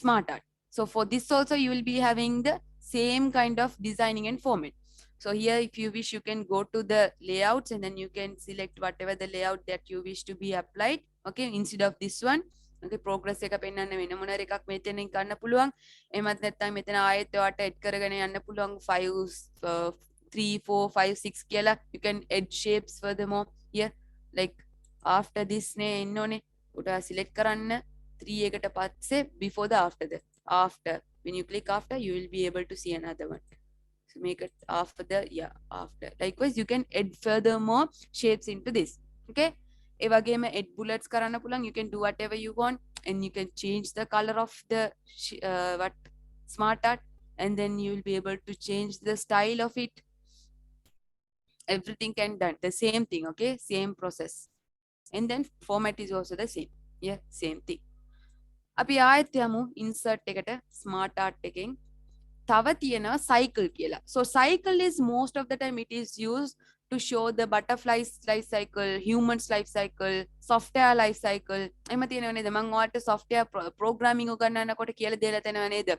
smart art. so for this also you will be having the same kind of designing and format. so here if you wish you can go to the layouts and then you can select whatever the layout that you wish to be applied. okay, instead of this one. okay, progress එක පෙන්වන්න වෙන මොන එකක් මෙතනින් ගන්න පුළුවන්. එහෙමත් නැත්නම් මෙතන ආයෙත් ඔයාට එඩ් කරගෙන යන්න පුළුවන් 5 3 4 5 6 කියලා. you can add shapes furthermore here. like after this නේ ඉන්නෝනේ උඩ select කරන්න 3 එකට පස්සේ before the after when you click after you will be able to see another one. so make it after the after. likewise you can add further more shapes into this. okay, ඒ වගේම add bullets කරන්න පුළුවන්. you can do whatever you want and you can change the color of the what smart art and then you will be able to change the style of it. everything can done the same thing. Okay, same process, and then format is also the same. Yeah, same thing. අපි ආයෙත් යමු insert එකට smart art එකෙන්. තව තියෙනවා cycle කියලා. So cycle is most of the time it is used to show the butterfly's life cycle, humans life cycle, software life cycle. එම තියෙනව නේද? මම ඔයාලට software programming උගන්වනකොට කියලා දෙලා තියෙනව නේද?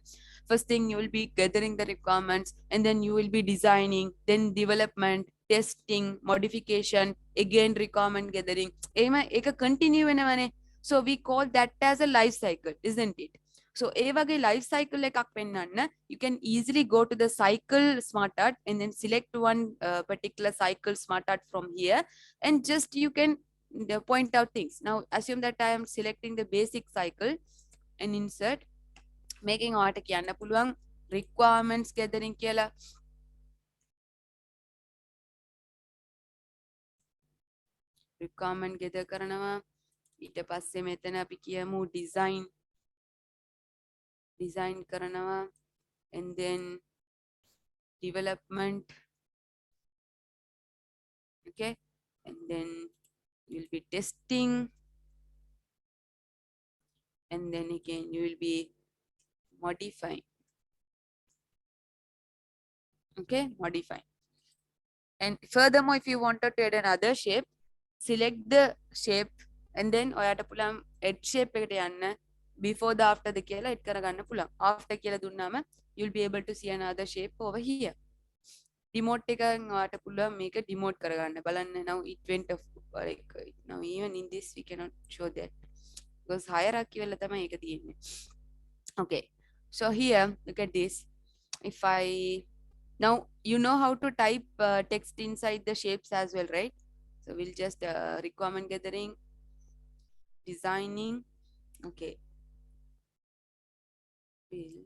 First thing you will be gathering the requirements, and then you will be designing, then development, testing, modification, again requirement gathering. එම එක continue වෙනවනේ. So we call that as a life cycle, isn't it? So ඒ වගේ life cycle එකක් පෙන්වන්න, you can easily go to the cycle smart art and then select one particular cycle smart art from here, and just you can point out things. Now assume that I am selecting the basic cycle and insert, making art කියන්න පුළුවන් requirements gathering කියලා. requirement gather කරනවා. ඊට පස්සේ මෙතන අපි කියමු design කරනවා, and then development. Okay, and then you will be testing, and then again you will be modifying. Okay, modifying. And furthermore, if you wanted to add another shape, select the shape, and then ඔයාට පුළුවන් edge shape එකට යන්න, before the after the කියලා aid කරගන්න පුළුවන්. after කියලා දුන්නාම you'll be able to see another shape over here. demote එකෙන් ඔයාට පුළුවන් මේක demote කරගන්න. බලන්න, now it went off, like now even in this we cannot show that because hierarchy වල තමයි ඒක තියෙන්නේ. Okay, so here look at this. If I now, you know how to type text inside the shapes as well, right? So we'll just requirement gathering, designing. Okay, we'll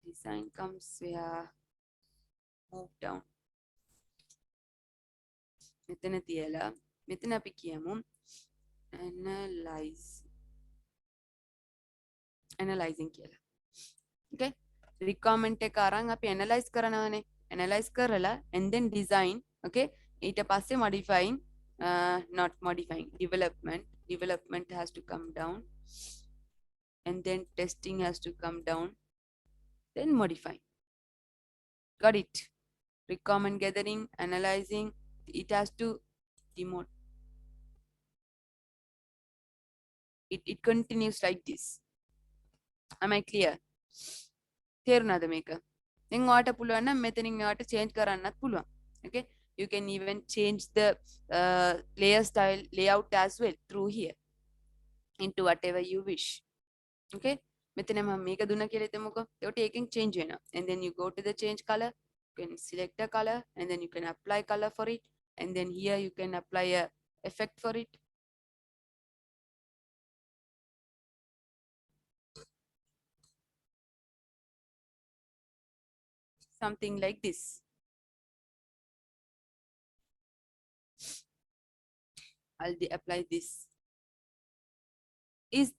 design comes where move down. මෙතන තියලා මෙතන අපි කියමු analyzing කියලා. Okay, requirement එක අරන් අපි analyze කරනවානේ. analyze කරලා and then design. Okay, ඊට පස්සේ modifying, not modifying, development has to come down, and then testing has to come down, then modifying. Got it? Requirement gathering, analyzing, it has to demote. It continues like this. Am I clear? තේරුණාද මේක? දැන් ඔයාට පුළුවන් නම් මෙතනින් ඔයාට change කරන්නත් පුළුවන්. Okay, you can even change the layer style layout as well through here into whatever you wish. Okay, මෙතන මම මේක දුන්නා කියලා හිතමුකෝ. ඒකට ඒකෙන් change වෙනවා. And then you go to the change color, you can select a color, and then you can apply color for it, and then here you can apply a effect for it. Something like this. I'll apply this.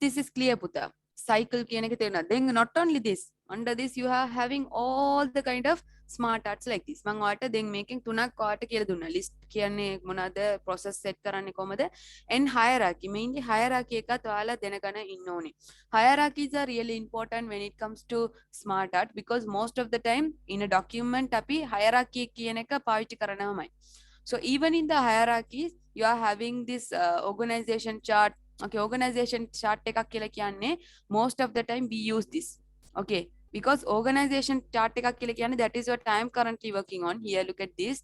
This is clear, Puta? Cycle කියන එක තේරුණා. Then not only this, under this you are having all the kind of smart arts like this. මම ඔයාලට දැන් මේකෙන් තුනක් ඔයාලට කියලා දුන්නා. list කියන්නේ මොනවාද, process set කරන්නේ කොහමද, and hierarchy. Mainly hierarchy එකත් ඔයාලා දැනගෙන ඉන්න ඕනේ. Hierarchies are really important when it comes to smart art, because most of the time in a document අපි hierarchy කියන එක පාවිච්චි කරනවාමයි. So even in the hierarchies you are having this organization chart. Okay, organization chart එකක් කියලා කියන්නේ most of the time we use this. Okay, because organization chart එකක් කියලා කියන්නේ, that is what I am currently working on here. Look at this,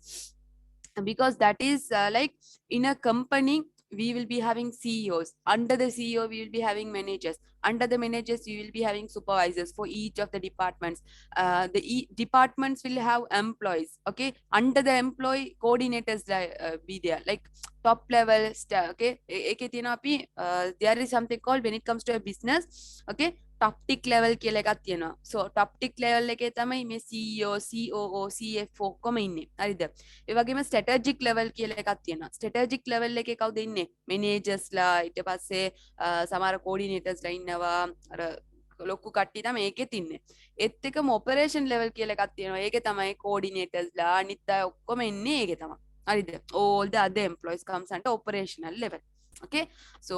because that is like in a company we will be having CEOs. Under the CEO we will be having managers. Under the managers you will be having supervisors for each of the departments. The departments will have employees. Okay, under the employee coordinators be there, like top level okay, එකේ තියෙනවා අපි there is something called, when it comes to a business, okay, top tick level කියලා එකක් තියෙනවා. So top tick level එකේ තමයි මේ CEO, COO, CFO කොම ඉන්නේ. හරිද? ඒ වගේම strategic level කියලා එකක් තියෙනවා. strategic level එකේ කවුද ඉන්නේ? managers ලා, ඊට පස්සේ සමහර coordinators ලා ඉන්නවා. අර ලොකු කට්ටිය තමයි ඒකෙත් ඉන්නේ. ඒත් එකම ඔපරේෂන් ලෙවල් කියලා එකක් තියෙනවා. ඒකේ තමයි කෝඩිනේටර්ස්ලා අනිත් අය ඔක්කොම ඉන්නේ ඒකේ තමයි. හරිද? all the other employees comes under operational level. Okay? So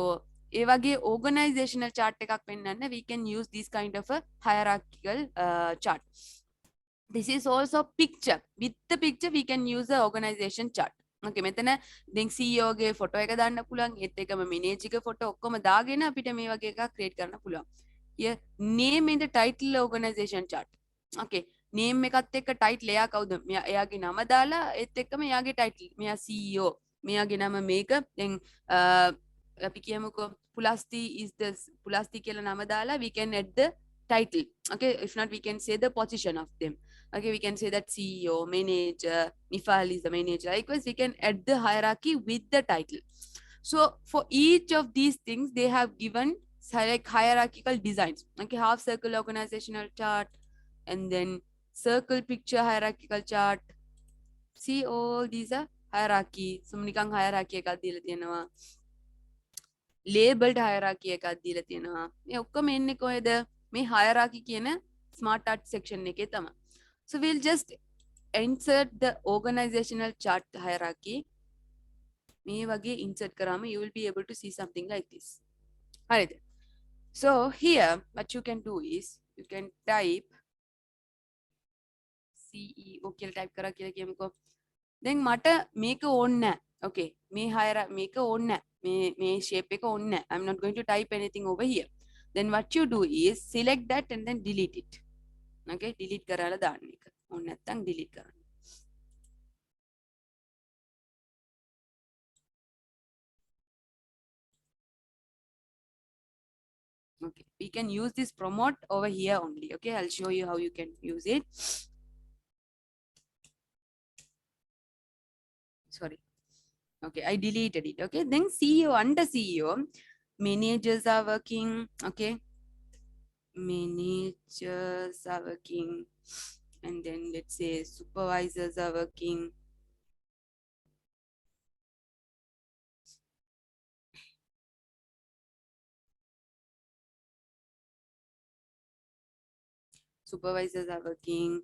ඒ වගේ organizational chart එකක් පෙන්වන්න we can use this kind of a hierarchical chart. This is also picture. With the picture we can use the organization chart. Okay, මෙතන දැන් CEO ගේ photo එක දාන්න පුළුවන්. ඒත් එකම මැනේජර් ගේ ෆොටෝ ඔක්කොම දාගෙන අපිට මේ වගේ එකක් ක්‍රියේට් කරන්න පුළුවන්. Here name in the title organization chart. Okay, name එකත් එක්ක title එයා කවුද? එයාගේ නම දාලා ඒත් එක්කම එයාගේ title. මෙයා CEO. මෙයාගේ නම මේක. දැන් අපි කියමුකෝ පුලස්ති is the පුලස්ති කියලා නම දාලා we can add the title. Okay, if not we can say the position of them. Okay, we can say that CEO, manager, Nifal is the manager. Likewise, we can add the hierarchy with the title. So for each of these things, they have given like hierarchical designs. Okay, half circle organizational chart, and then circle picture hierarchical chart. See, all these are hierarchy. So නිකන් hierarchy එකක් දීලා තියෙනවා. Labeled hierarchy එකක් දීලා තියෙනවා. මේ ඔක්කොම එන්නේ කොහෙද? මේ hierarchy කියන smart art section එකේ තමයි. So we'll just insert the organizational chart hierarchy. මේ වගේ insert කරාම you will be able to see something like this. Alright. So here what you can do is you can type CEO කියලා type කරා කියලා කියමුකෝ. දැන් මට මේක ඕනේ නැහැ. Okay. මේ මේක ඕනේ නැහැ. මේ shape එක ඕනේ නැහැ. I'm not going to type anything over here. Then what you do is select that and then delete it. Okay, delete කරලා දාන්න එක. ඕනේ නැත්නම් delete කරන්න. Okay, we can use this promote over here only. Okay, I'll show you how you can use it. Sorry. Okay, I deleted it. Okay, then CEO, under CEO, managers are working. Okay, managers are working, and then let's say supervisors are working. Supervisors are working.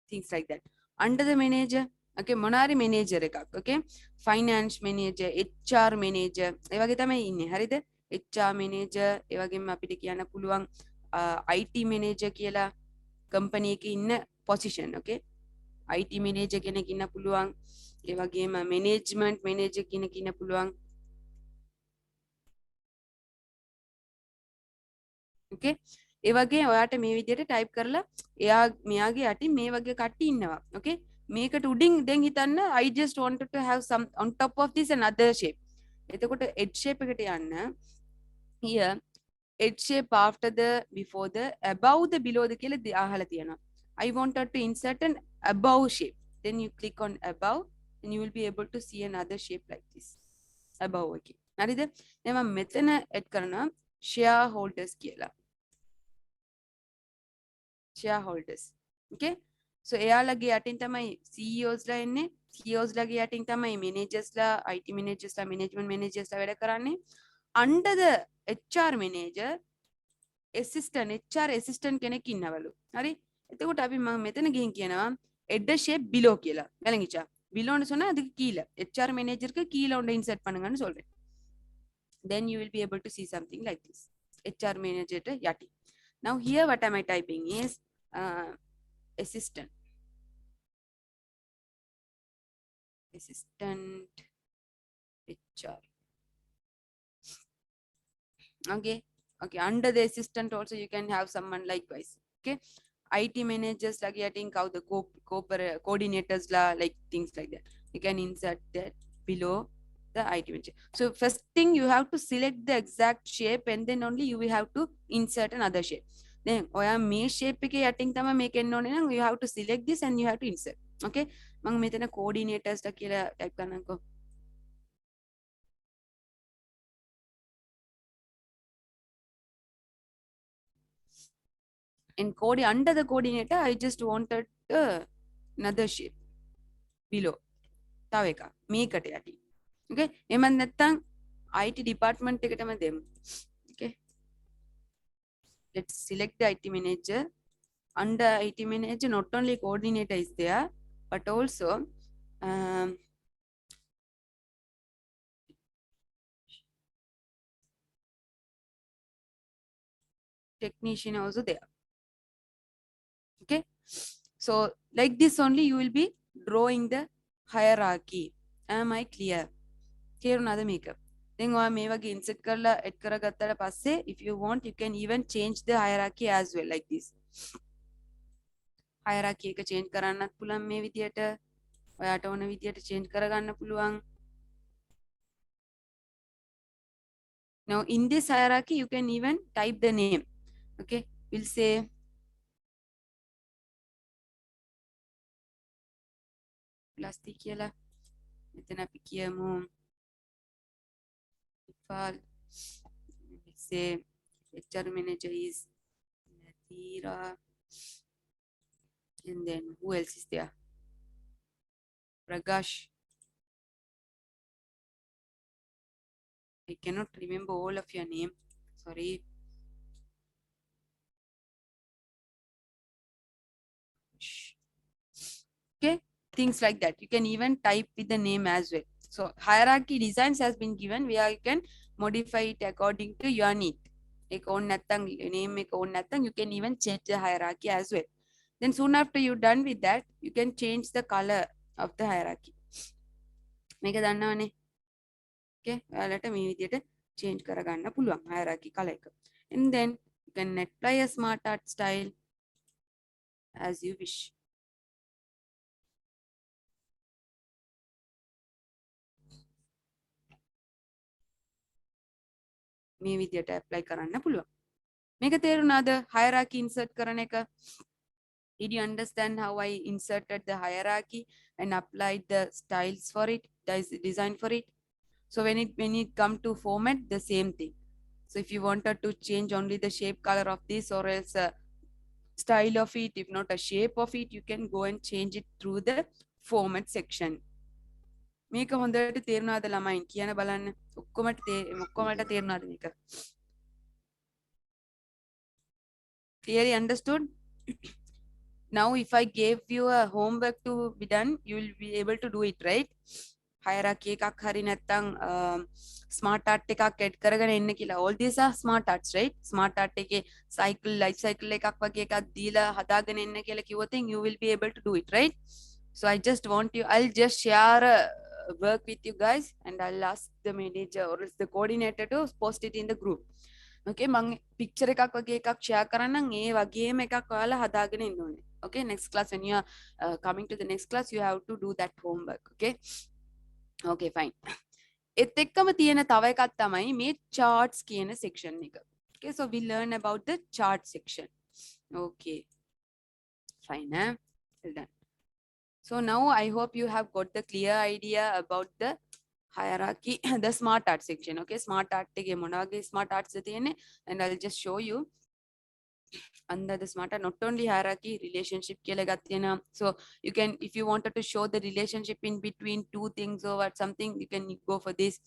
Things like that. Under the manager, okay, මොනාරි manager එකක්. Okay, finance manager, HR manager, ඒ වගේ තමයි ඉන්නේ. හරිද? HR manager, ඒ වගේම අපිට කියන්න පුළුවන් IT manager කියලා company එකේ ඉන්න position. Okay, IT manager කෙනෙක් ඉන්න පුළුවන්. ඒ වගේම management manager කෙනෙක් ඉන්න පුළුවන්. Okay, ඒ වගේ ඔයාට මේ විදිහට type කරලා එයා මෙයාගේ යටින් මේ වගේ කට්ටිය ඉන්නවා. Okay, මේකට උඩින් දැන් හිතන්න I just wanted to have some on top of this another shape. එතකොට edge shape එකට යන්න. Here edge shape after the before the above the below the කියලා අහලා තියෙනවා. I wanted to insert an above shape. Then you click on above and you will be able to see another shape like this. Above okay. හරිද? දැන් මම මෙතන add කරනවා shareholders කියලා. Shareholders. Okay, so එයාලගේ යටින් තමයි CEOs ලා එන්නේ. CEOs ලාගේ යටින් තමයි managers ලා, IT managers ලා, management managers ලා වැඩ කරන්නේ. Under the HR manager, HR assistant කෙනෙක් ඉන්නවලු. හරි? එතකොට අපි මම මෙතන ගිහින් කියනවා add a shape below කියලා. விளங்கிச்சா? below னு சொன்னா அதுக்கு கீழ HR manager க்கு கீழ ஒன்று insert பண்ணுங்கன்னு சொல்றேன். Then you will be able to see something like this. HR manager yati. Now here what am I typing is assistant HR. Okay, under the assistant also you can have someone likewise. Okay, IT managers like getting how the coordinators like things like that. You can insert that below the IT manager. So first thing you have to select the exact shape and then only you will have to insert another shape. Then ඔයා මේ shape එකේ යටින් තමයි මේක එන්න ඕනේ නම් you have to select this and you have to insert. Okay, මම මෙතන coordinators ලා කියලා type කරනකො. And under the coordinator I just wanted another shape below. තව එකක් මේකට යටින්. Okay, එහෙම නැත්නම් IT department එකටම දෙමු. Okay, let's select the IT manager. Under IT manager, not only coordinator is there, but also technician also there. Okay, so like this only you will be drawing the hierarchy. Am I clear? තේරුණාද මේක? දැන් ඔයා මේ වගේ insert කරලා add කරගත්තාට පස්සේ if you want you can even change the hierarchy as well like this. hierarchy එක change කරන්නත් පුළුවන් මේ විදියට. ඔයාට ඕන විදියට change කරගන්න පුළුවන්. Now in this hierarchy you can even type the name. Okay, we'll say plastic කියලා. මෙතන අපි කියමු let's say HR manager is Nathira, and then who else is there? Prakash. I cannot remember all of your name. Sorry. Okay, things like that. You can even type with the name as well. So hierarchy designs has been given where you can modify it according to your need. Name you can even change the hierarchy as well. Then soon after you're done with that, you can change the color of the hierarchy. Make it done. Okay, let me change කරගන්න පුළුවන් hierarchy color එක. And then you can apply a smart art style as you wish. මේ විදියට apply කරන්න පුළුවන්. මේක තේරුණාද hierarchy insert කරන එක? Did you understand how I inserted the hierarchy and applied the styles for it, design for it? So when it come to format, the same thing. So if you wanted to change only the shape color of this or else style of it, if not a shape of it, you can go and change it through the format section. මේක හොඳට තේරුණාද ළමයින් කියන බලන්න ඔක්කොමට තේරුණාද මේක? Clearly understood? Now if I gave you a homework to be done, you will be able to do it, right? hierarchy එකක් හරි නැත්නම් smart art එකක් add කරගෙන එන්න කියලා. All these are smart arts, right? smart art එකේ cycle life cycle එකක් වගේ එකක් දීලා හදාගෙන එන්න කියලා කිව්වොත් you will be able to do it, right? So I just want you, I'll just share work with you guys and I'll ask the manager or the coordinator to post it in the group. Okay, මම picture එකක් වගේ එකක් share කරන්නම් ඒ වගේම එකක් ඔයාලා හදාගෙන ඉන්න ඕනේ. Okay, next class when you are coming to the next class you have to do that homework. Okay, okay, fine. ඒත් එක්කම තියෙන තව එකක් තමයි මේ charts කියන section එක. Okay, so we learn about the chart section. Okay, fine. Well done. So now I hope you have got the clear idea about the hierarchy, the smart art section. Okay, smart art එකේ මොන වගේ smart arts තියෙන්නේ, and I'll just show you. Under the smart art, not only hierarchy, relationship කියලා එකක් තියෙනවා. So you can, if you wanted to show the relationship in between two things or something, you can go for this.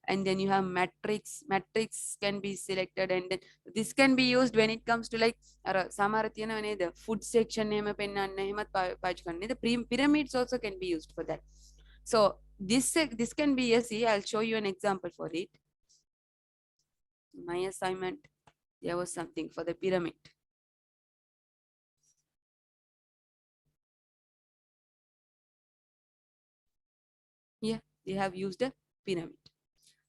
And then you have matrix can be selected, and then this can be used when it comes to like සමහර තියෙනවා නේද food section එහෙම පෙන්වන්න එහෙමත් පාවිච්චි කරන්න නේද. Pyramids also can be used for that. So this can be, yes, see, I'll show you an example for it. My assignment, there was something for the pyramid. Yeah, they have used a pyramid.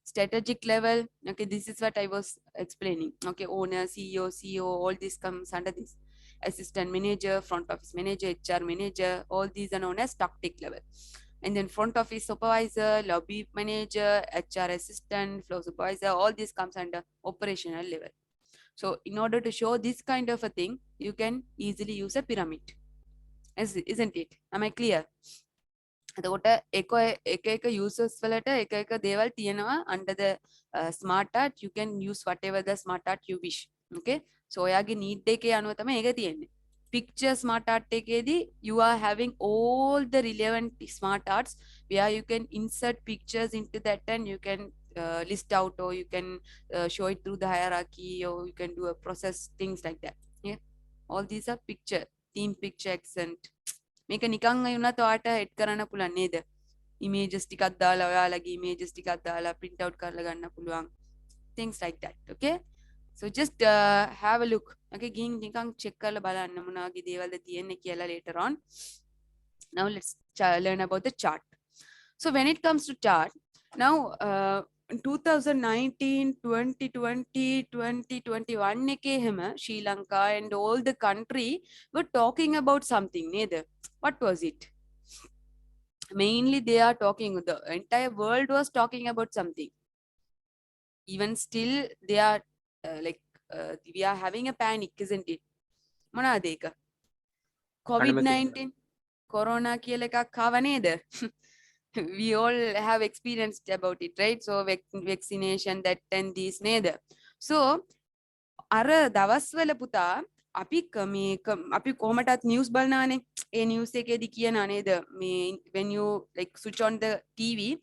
Strategic level, okay, this is what I was explaining. Okay, owner, CEO, all this comes under this. Assistant manager, front office manager, HR manager, all these are known as tactic level. And then front office supervisor, lobby manager, HR assistant, flow supervisor, all this comes under operational level. So in order to show this kind of a thing, you can easily use a pyramid. Isn't it? Am I clear? එතකොට එක users වලට එක දේවල් තියෙනවා under the smart art. You can use whatever the smart art you wish. Okay, so ඔයාගේ need එකේ අනුව තමයි ඒක තියෙන්නේ. Picture smart art එකේදී you are having all the relevant smart arts where you can insert pictures into that and you can list out, or you can show it through the hierarchy, or you can do a process, things like that. Yeah, all these are picture, theme, picture, accent. මේක නිකන් වුණත් ඔයාට aid කරන්න පුළුවන් නේද? images ටිකක් දාලා ඔයාලගේ images ටිකක් දාලා print out කරලා ගන්න පුළුවන්, things like that. Okay, so just have a look. Okay, ගිහින් නිකන් check කරලා බලන්න මොන වගේ දේවල්ද තියෙන්නේ කියලා later on. Now let's learn about the chart. So when it comes to chart, now 2019, 2020, 2021 එකේ හැම Sri Lanka and all the country were talking about something නේද? What was it? Mainly they are talking, the entire world was talking about something. Even still they are we are having a panic, isn't it? මොනවාද ඒක? COVID-19 corona කියලා එකක් ආව නේද? We all have experienced about it, right? So vaccination, that and this නේද? So අර දවස්වල පුතා අපි අපි කොහමටත් නිවුස් බලනවානේ. ඒ නිවුස් එකේදී කියනවා නේද මේ when you like switch on the TV,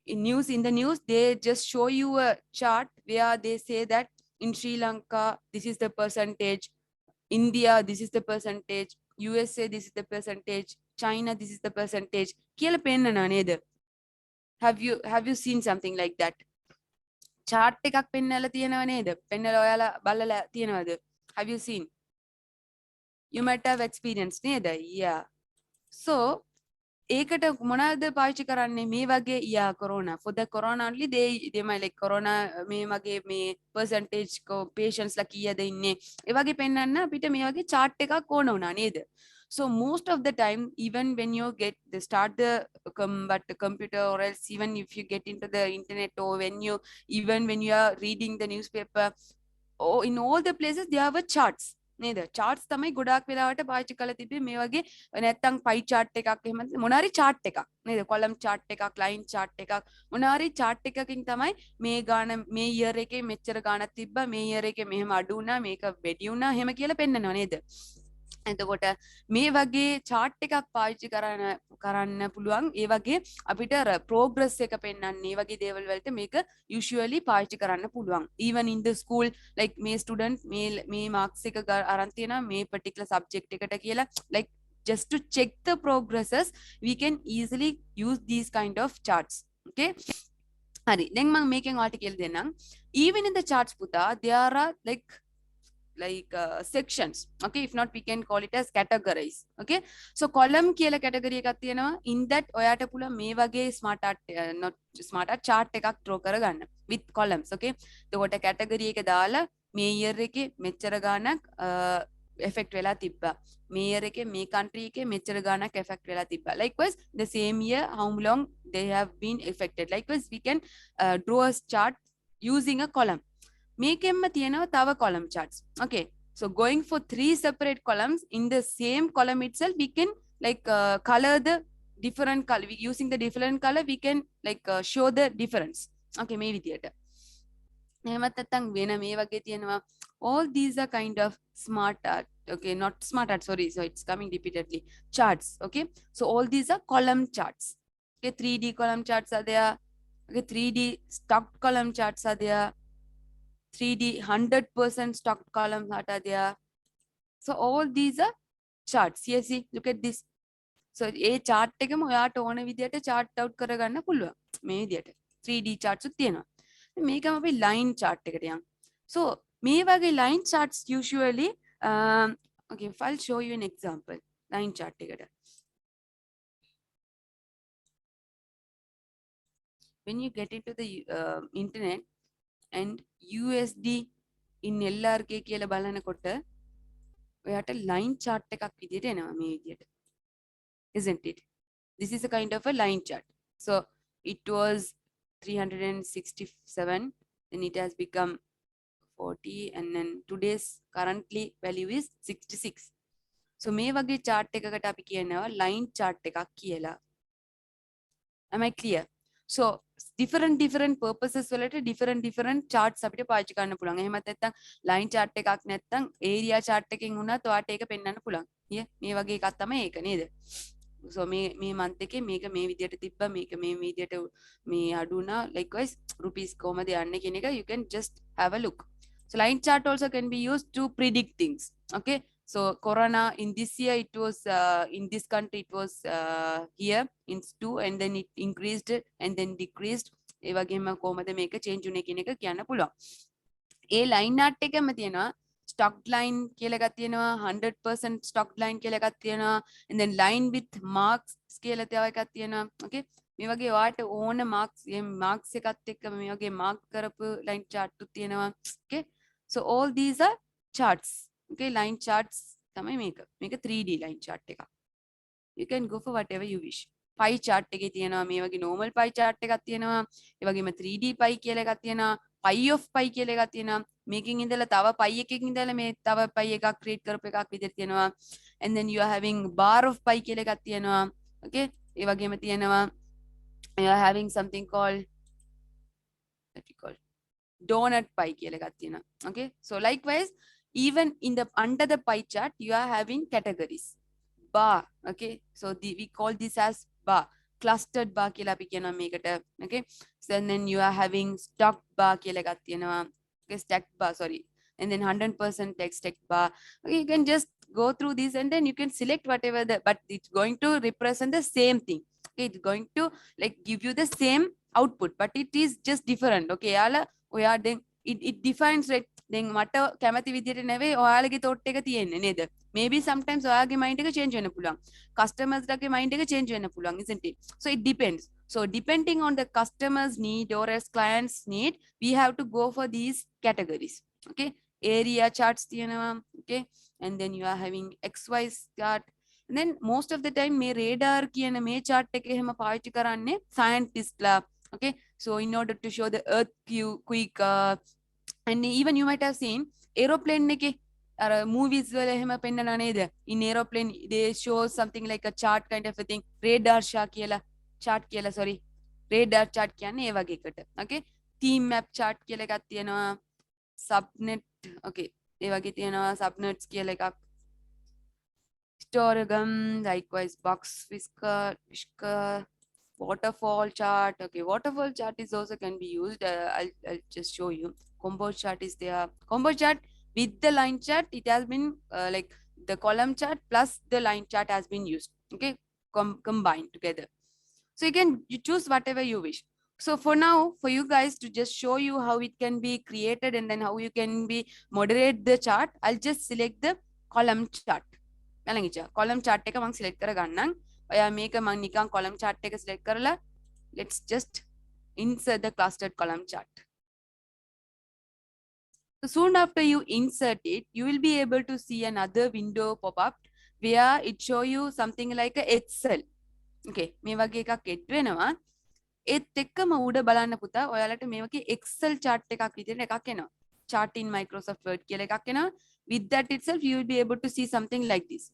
in the news they just show you a chart where they say that in Sri Lanka this is the percentage, India this is the percentage, USA this is the percentage, China this is the percentage කියලා පෙන්නනවා නේද? Have you seen something like that? chart එකක් පෙන්නලා තියෙනව නේද? පෙන්නලා ඔයාලා බලලා තියෙනවද? Have you seen? You might have experienced නේද? Yeah. So ඒකට මොනවද පාවිච්චි කරන්නේ මේ වගේ? yeah, corona, for the corona only they might like corona මේ වගේ මේ percentage patients ලා කීයද ඉන්නේ ඒ වගේ පෙන්නන්න අපිට මේ වගේ chart එකක් ඕන වුණා නේද? So most of the time, even when you start the computer, or else even if you get into the internet, or when you are reading the newspaper, or in all the places there are charts නේද? charts තමයි ගොඩාක් වෙලාවට පාවිච්චි කරලා තිබේ මේ වගේ. නැත්තම් pie chart එකක් එහෙම මොනාරි chart එකක් නේද? column chart එකක්, line chart එකක්, මොනාරි chart එකකින් තමයි මේ ගාන මේ year එකේ මෙච්චර ගානක් තිබ්බා, මේ year එකේ මෙහෙම අඩු වුණා, මේක වැඩි වුණා එහෙම කියලා පෙන්නනවා නේද? එතකොට මේ වගේ chart එකක් පාවිච්චි කරන්න පුළුවන්. ඒ වගේ අපිට progress එක පෙන්වන්න මේ වගේ දේවල් වලට මේක usually පාවිච්චි කරන්න පුළුවන්. Even in the school, like මේ student මේ marks එක අරන් තියෙනවා මේ particular subject එකට කියලා, like just to check the progresses, we can easily use these kind of charts. Okay, හරි. දැන් මම මේකෙන් ඔයාලට කියලා දෙන්නම්. Even in the charts පුතා, there are like sections. Okay, if not we can call it as categories. Okay, so column කියලා category එකක් තියෙනවා. In that ඔයාට පුළුවන් මේ වගේ smart art not smart art chart එකක් draw කරගන්න with columns. Okay, එතකොට category එක දාලා මේ year එකේ මෙච්චර ගාණක් effect වෙලා තිබ්බා, මේ year එකේ මේ country එකේ මෙච්චර ගාණක් effect වෙලා තිබ්බා. Likewise the same year how long they have been affected. Likewise we can draw a chart using a column. මේකෙන්ම තියෙනවා තව column charts. Okay, so going for 3 separate columns, in the same column itself we can like color the different color. Using the different color we can like show the difference. Okay, මේ විදියට. එහෙමත් නැත්නම් වෙන මේ වගේ තියෙනවා. All these are kind of smart art. Okay, not smart art, sorry, so it's coming repeatedly. Charts. Okay, so all these are column charts. Okay, 3D column charts are there. Okay, 3D stocked column charts are there. 3D 100% stocked columns are there. So all these are charts. Yes, see, look at this. So a chart එකම ඔයාට ඕන විදියට chart out කරගන්න පුළුවන්. මේ විදියට 3D charts උත් තියෙනවා. මේකම අපි line chart එකට යමු. So මේ වගේ line charts usually okay, I'll show you an example. Line chart එකට. When you get into the internet and USD in LRK කියලා බලනකොට ඔයාට line chart එකක් විදියට එනවා මේ විදියට. Isn't it? This is a kind of a line chart. So it was 367, then it has become 40, and then today's currently value is 66. So මේ වගේ chart එකකට අපි කියනවා line chart එකක් කියලා. Am I clear? So different purposes වලට different charts අපිට පාවිච්චි කරන්න පුළුවන්. එහෙමත් නැත්නම් line chart එකක් නැත්නම් area chart එකකින් උනත් ඔයාට ඒක පෙන්වන්න පුළුවන්. මේ වගේ එකක් තමයි ඒක නේද? so මේ month එකේ මේක මේ විදියට තිබ්බා මේක මේ විදියට මේ අඩු වුණා likewise rupees කොහමද යන්නේ කියන එක you can just have a look. So line chart also can be used to predict things. Okay, so corona in this year it was in this country it was here in 2 and then it increased and then decreased. ඒ වගේම කොහමද මේක change උනේ කියන එක කියන්න පුළුවන්. ඒ line chart එකම තියෙනවා stock line කියලා එකක් තියෙනවා 100% stock line කියලා එකක් තියෙනවා and then line with marks කියලා තව එකක් තියෙනවා. Okay, මේ වගේ ඔයාට ඕන marks එකත් එක්ක මේ වගේ mark කරපු line chart උත් තියෙනවා. Okay, so all these are charts. Okay, line charts තමයි මේක 3D line chart එකක්. You can go for whatever you wish. pie chart එකේ තියෙනවා මේ වගේ normal pie chart එකක් තියෙනවා. ඒ වගේම 3D pie කියලා එකක් තියෙනවා. pie of pie කියලා එකක් තියෙනවා. මේකෙන් ඉඳලා තව pie එකකින් ඉඳලා මේ තව pie එකක් create කරපු එකක් විදිහට තියෙනවා. And then you are having bar of pie කියලා එකක් තියෙනවා. Okay, ඒ වගේම තියෙනවා you are having something called what we call donut pie කියලා එකක් තියෙනවා. Okay, so likewise even in the under the pie chart you are having categories. Bar, okay, so we call this as bar, clustered bar කියලා අපි කියනවා මේකට. Okay, so and then you are having stock bar කියලා එකක් තියෙනවා. Okay, stacked bar, sorry, and then 100% stacked bar. Okay, you can just go through this and then you can select whatever but it's going to represent the same thing. Okay, it's going to like give you the same output but it is just different. Okay, යාලා ඔයා then it defines right. දැන් මට කැමති විදිහට නෙවෙයි ඔයාලගේ thought එක තියෙන්නේ නේද? Maybe sometimes ඔයාගේ mind එක change වෙන්න පුළුවන්. Customers ලගේ mind එක change වෙන්න පුළුවන්, isn't it? So it depends. So depending on the customer's need or as client's need, we have to go for these categories. Okay, area charts තියෙනවා. Okay, and then you are having XY chart. And then most of the time මේ radar කියන මේ chart එක එහෙම පාවිච්චි කරන්නේ scientist ලා. Okay, so in order to show the earthquake and even you might have seen aeroplane එකේ අර movies වල එහෙම පෙන්නනා නේද? In aeroplane they show something like a chart kind of a thing. radar chart කියලා sorry. radar chart කියන්නේ ඒ වගේ එකට. Okay, theme map chart කියලා එකක් තියෙනවා. subnet okay ඒ වගේ තියෙනවා subnets කියලා එකක්. histogram likewise box whisker waterfall chart. Okay, waterfall chart is also can be used. I'll just show you. Combo chart is there. Combo chart with the line chart, it has been like the column chart plus the line chart has been used. Okay, combined together. So you choose whatever you wish. So for now, for you guys to just show you how it can be created and then how you can be moderate the chart, I'll just select the column chart. column chart එක මම select කරගන්නම්. ඔයා මේක මම නිකන් column chart එක select කරලා let's just insert the clustered column chart. So soon after you insert it, you will be able to see another window pop up where it show you something like a Excel. Okay, මේ වගේ එකක් aid වෙනවා. ඒත් එක්කම උඩ බලන්න පුතා ඔයාලට මේ වගේ Excel chart එකක් විදිහට එකක් එනවා. Chart in Microsoft Word කියලා එකක් එනවා. With that itself you will be able to see something like this.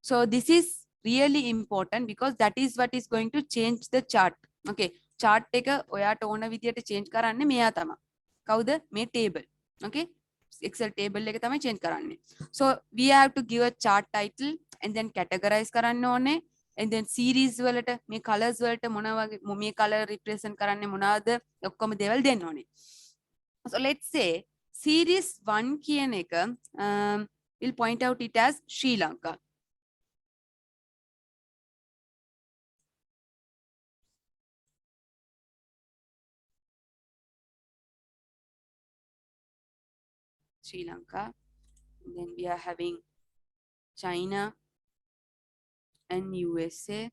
So this is really important because that is what is going to change the chart. Okay, chart එක ඔයාට ඕන විදිහට change කරන්න මෙයා තමයි. කවුද? මේ table. Okay, Excel table එක තමයි change කරන්නේ. So we have to give a chart title and then categorize කරන්න ඕනේ. And then series වලට මේ colors වලට මොන වගේ මේ color represent කරන්නේ මොනවාද ඔක්කොම දේවල් දෙන්න ඕනේ. So let's say series 1 කියන එක we'll point out it as Sri Lanka. Sri Lanka. And then we are having China and USA.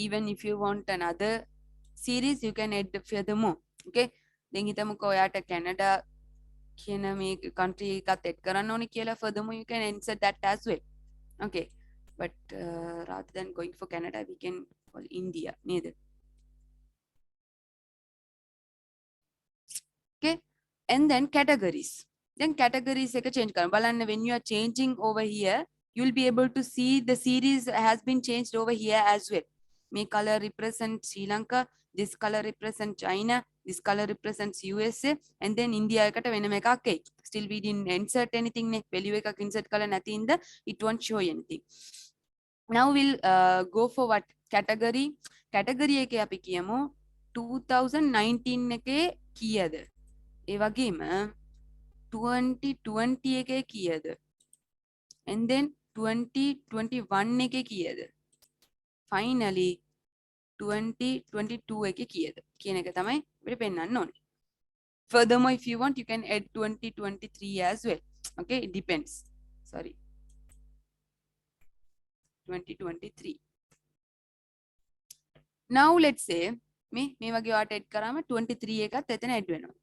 Even if you want another series, you can add furthermore. Okay. Then හිතමුකෝ ඔයාට Canada කියන මේ country එකත් add කරන්න ඕනේ කියලා furthermore you can insert that as well. Okay. But rather than going for Canada, we can call India. Neither. Okay. And then categories. Then categories එක change කරන්න. බලන්න when you are changing over here, you will be able to see the series has been changed over here as well. May color represent Sri Lanka, this color represents China, this color represents USA, and then India එකට වෙනම එකක් එයි. Still we didn't insert anything නේ. value එකක් insert කරලා නැති ඉඳ it won't show anything. Now we'll go for what category. Category එක අපි කියමු 2019 එකේ කීයද? ඒ වගේම 2020 එකේ කීයද? And then 2021 එකේ කීයද? Finally 2022 එකේ කීයද? කියන එක තමයි අපිට පෙන්වන්න ඕනේ. Furthermore, if you want, you can add 2023 as well. Okay, it depends. Sorry. 2023. Now let's say මේ වගේ ඔයාට add කරාම 23 එකත් එතන add වෙනවා.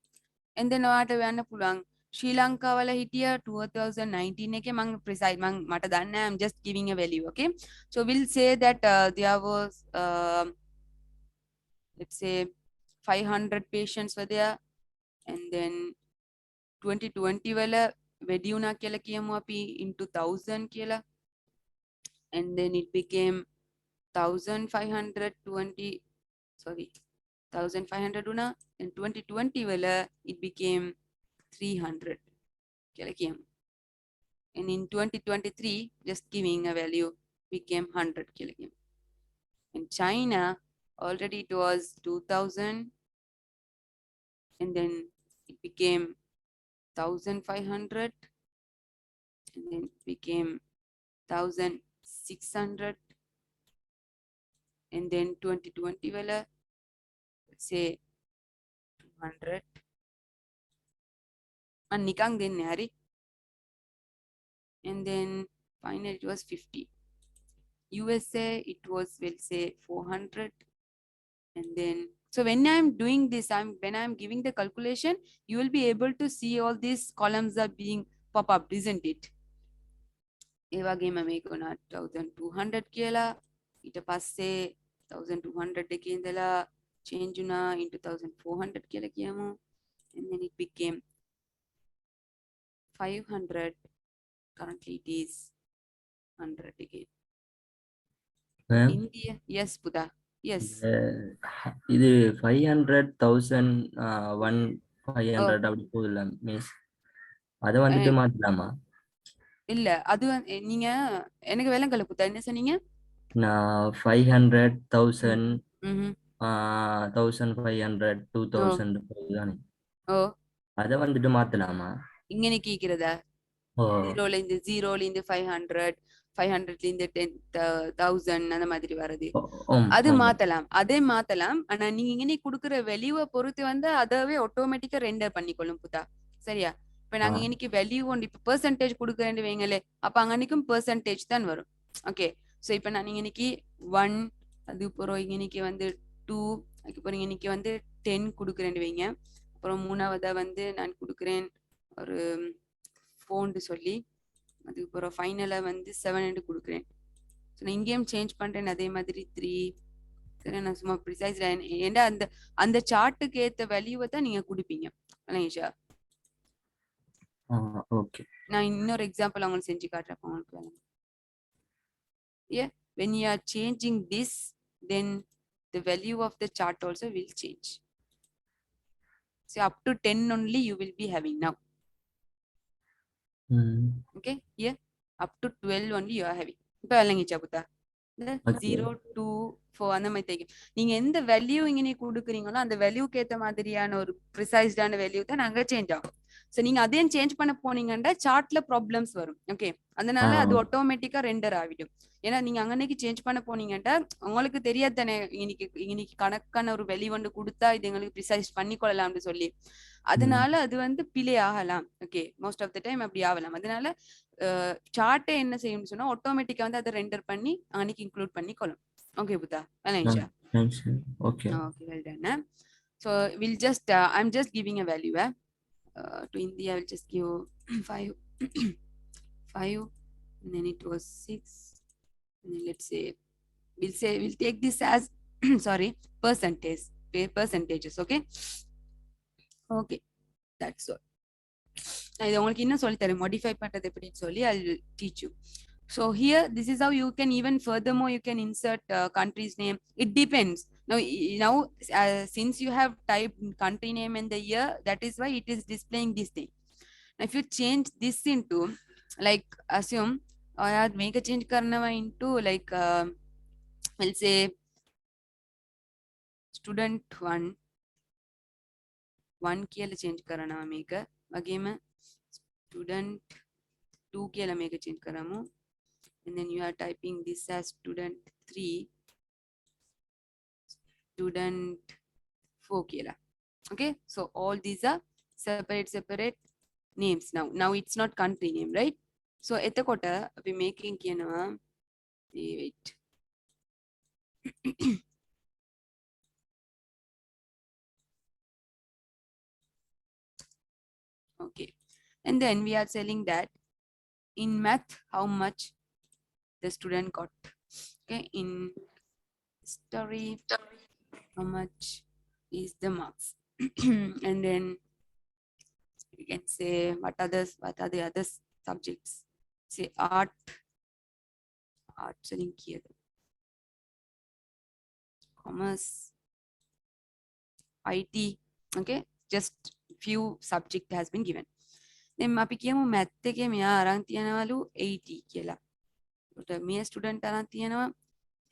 And then ඔයාට වෙන්න පුළුවන් ශ්‍රී ලංකාවල හිටිය 2019 එකේ මම precise මට දන්නේ නැහැ, I'm just giving a value. Okay, so we'll say that there was let's say 500 patients were there, and then 2020 වල වැඩි වුණා කියලා කියමු අපි into 1000 කියලා, and then it became 1520 sorry 1500 una, and 2020 wala it became 300 කියලා කියමු, and in 2023 just giving a value became 100 කියලා කියමු. In China already it was 2000, and then it became 1500, and then it became 1600, and then 2020 wala let's say 200 and nikang denne hari, and then finally it was 50. USA it was, we'll say 400, and then so when I'm doing this, when I'm giving the calculation, you will be able to see all these columns are being pop up, isn't it? ඒ වගේම මේක උනා 1200 කියලා, ඊට පස්සේ 1200 එකේ ඉඳලා change උනා into 1400 කියලා කියමු, and then it became 500. Currently it is 100 again. India, yes Buddha, yes. இது 500,000 500 அப்படி போகுதுல மிஸ், அத வந்துட்டு மாத்தலாமா? இல்ல அது நீங்க எனக்கு விலங்கல புத்தா என்ன சொன்னீங்க? நான் 500,000 1500 2000 போகுதானே, ஓ அத வந்துட்டு மாத்தலாமா? இங்கனே கேக்குறதா? ஜீரோல இருந்து 500 500ல இருந்து 10,000 அந்த மாதிரி வருது, அது மாத்தலாம், அதே மாத்தலாம். ஆனா நீங்க இங்கே கொடுக்குற வேல்யூவை பொறுத்து வந்து அதவே ஆட்டோமேட்டிக்கா ரெண்டர் பண்ணிக்கொள்ளும் புத்தா, சரியா? இப்ப நாங்க இன்னைக்கு வேல்யூ ஒன்று இப்ப பெர்சன்டேஜ் கொடுக்குறேன்னு வைங்களே, அப்ப அன்னைக்கும் பெர்சன்டேஜ் தான் வரும். ஓகே, ஸோ இப்ப நான் இன்னைக்கு 1, அதுக்கப்புறம் இன்னைக்கு வந்து 2, அதுக்கப்புறம் இன்னைக்கு வந்து 10 கொடுக்குறேன்னு வைங்க. அப்புறம் மூணாவதா வந்து நான் கொடுக்குறேன் ஒரு 4 சொல்லி, அதுக்கப்புறம் ஃபைனலா வந்து 7 கொடுக்குறேன். ஸோ நான் இங்கேயும் சேஞ்ச் பண்றேன் அதே மாதிரி 3. சரி, நான் சும்மா ப்ரிசைஸ் ஏன்னா அந்த அந்த சார்ட்டுக்கு ஏத்த வேல்யூவை தான் நீங்க கொடுப்பீங்க. இல்லைங்களா? ஓகே, நான் இன்னொரு எக்ஸாம்பிள் உங்களுக்கு செஞ்சு காட்டுறேன் உங்களுக்கு. Yeah, when you are changing this, then the value of the chart also will change. So up to 10 only you will be having now. Okay, yeah, up to 12 only you are having. இப்போ விளங்கிச்சா புத்தா? 0 2 4 அந்த மாதிரி தெரியும். நீங்க எந்த value இங்கே கொடுக்குறீங்களோ அந்த வேல்யூக்கு ஏத்த மாதிரியான ஒரு ப்ரிசைஸ்டான வேல்யூ தான் நாங்க சேஞ்ச் ஆகும். ஸோ நீங்க அதையும் சேஞ்ச் பண்ண போனீங்கன்னா சார்ட்ல ப்ராப்ளம்ஸ் வரும். ஓகே, அதனால அது ஆட்டோமேட்டிக்கா ரெண்டர் ஆகிடும். ஏன்னா நீங்க அன்னைக்கு சேஞ்ச் பண்ண போனீங்கன்னா உங்களுக்கு தெரியாது தானே, இன்னைக்கு கணக்கான ஒரு வேல்யூ வந்து கொடுத்தா இது எங்களுக்கு ப்ரிசைஸ் பண்ணி கொள்ளலாம்னு சொல்லி, அதனால அது வந்து பிழை ஆகலாம். Okay, most of the time அப்படி ஆகலாம். அதனால சார்ட்டை என்ன செய்யும்னு சொன்னா ஆட்டோமேட்டிக்கா வந்து அதை ரெண்டர் பண்ணி அன்னைக்கு இன்க்ளூட் பண்ணி கொள்ளும். Okay, Buddha. Okay. Okay, well done. So we'll just I'm just giving a value to India. I will just give 5 5, and then it was 6, and then let's say we'll take this as sorry percentages. Okay, that's all. நான் இதை உங்களுக்கு இன்னும் சொல்லி தரேன், modify பண்றது எப்படின்னு சொல்லி I'll teach you. So here, this is how you can even furthermore you can insert country's name. It depends. Now since you have typed country name and the year, that is why it is displaying this thing. Now if you change this into, like, assume ඔයාත් මේක change කරනවා into like we'll say student 1 කියලා change කරනවා මේක. වගේම student 2 කියලා මේක change කරමු. And then you are typing this as student 3, student 4 කියලා. Okay, so all these are separate names now. Now it's not country name, right? So එතකොට අපි මේකෙන් කියනවා wait. Okay, and then we are telling that in math how much the student got. Okay, in history how much is the marks. And then you can say what are the other subjects. Say art selling here, commerce, IT. Okay, just few subject has been given. Then අපි කියමු math එකේ මෙයා අරන් තියනවලු 80 කියලා. ඒකට මේ student අරන් තියනවා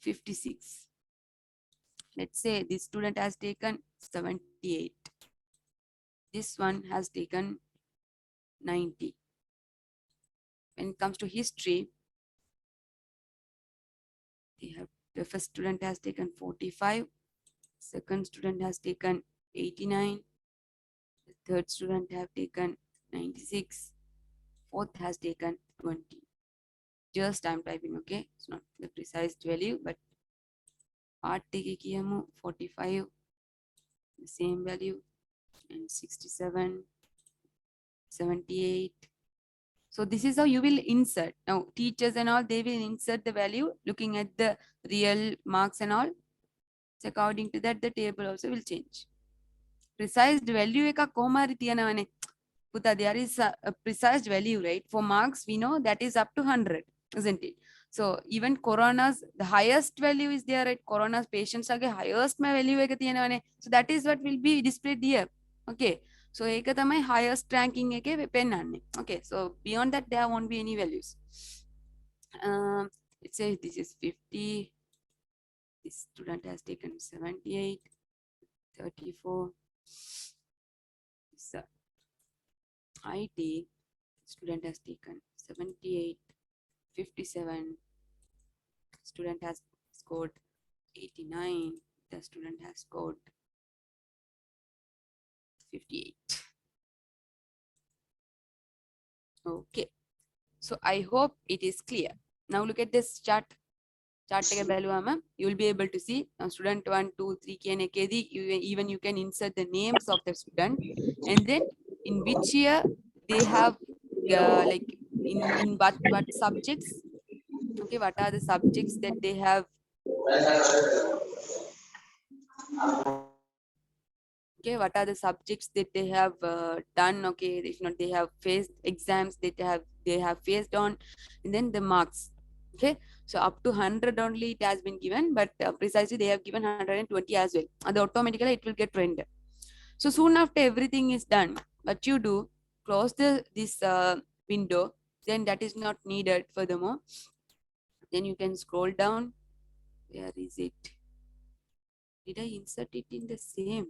56. Let's say this student has taken 78. This one has taken 90. When it comes to history, the first student has taken 45, second student has taken 89, the third student have taken 96, fourth has taken 20. Just I'm typing, okay? It's not the precise value, but art take 45, the same value, and 67, 78. So this is how you will insert. Now teachers and all, they will insert the value looking at the real marks and all. So according to that, the table also will change. Precise value එක කොහොම හරි තියනවනේ. පුතා, there is a precise value, right? For marks, we know that is up to 100, isn't it? So even corona's, the highest value is there, right? Corona's patients are highest value එක තියනවනේ. So that is what will be displayed here. Okay. So ඒක තමයි highest ranking එකේ පෙන්නන්නේ. Okay. So beyond that, there won't be any values. Let's say this is 50. This student has taken 78, 34. So IT student has taken 78, 57. Student has scored 89. The student has scored 58. Okay. So I hope it is clear. Now look at this chart. Chart එක බැලුවම you will be able to see student 1, 2, 3 කියන එකේදී even you can insert the names of the student, and then in which year they have like in what subjects. Okay, what are the subjects that they have? Okay, what are the subjects that they have done? Okay, if not, they have faced exams that they have faced on, and then the marks. Okay, so up to 100 only it has been given, but precisely they have given 120 as well, and automatically it will get rendered. So soon after everything is done, what you do, close this window, then that is not needed furthermore. Then you can scroll down. Where is it? Did I insert it in the same?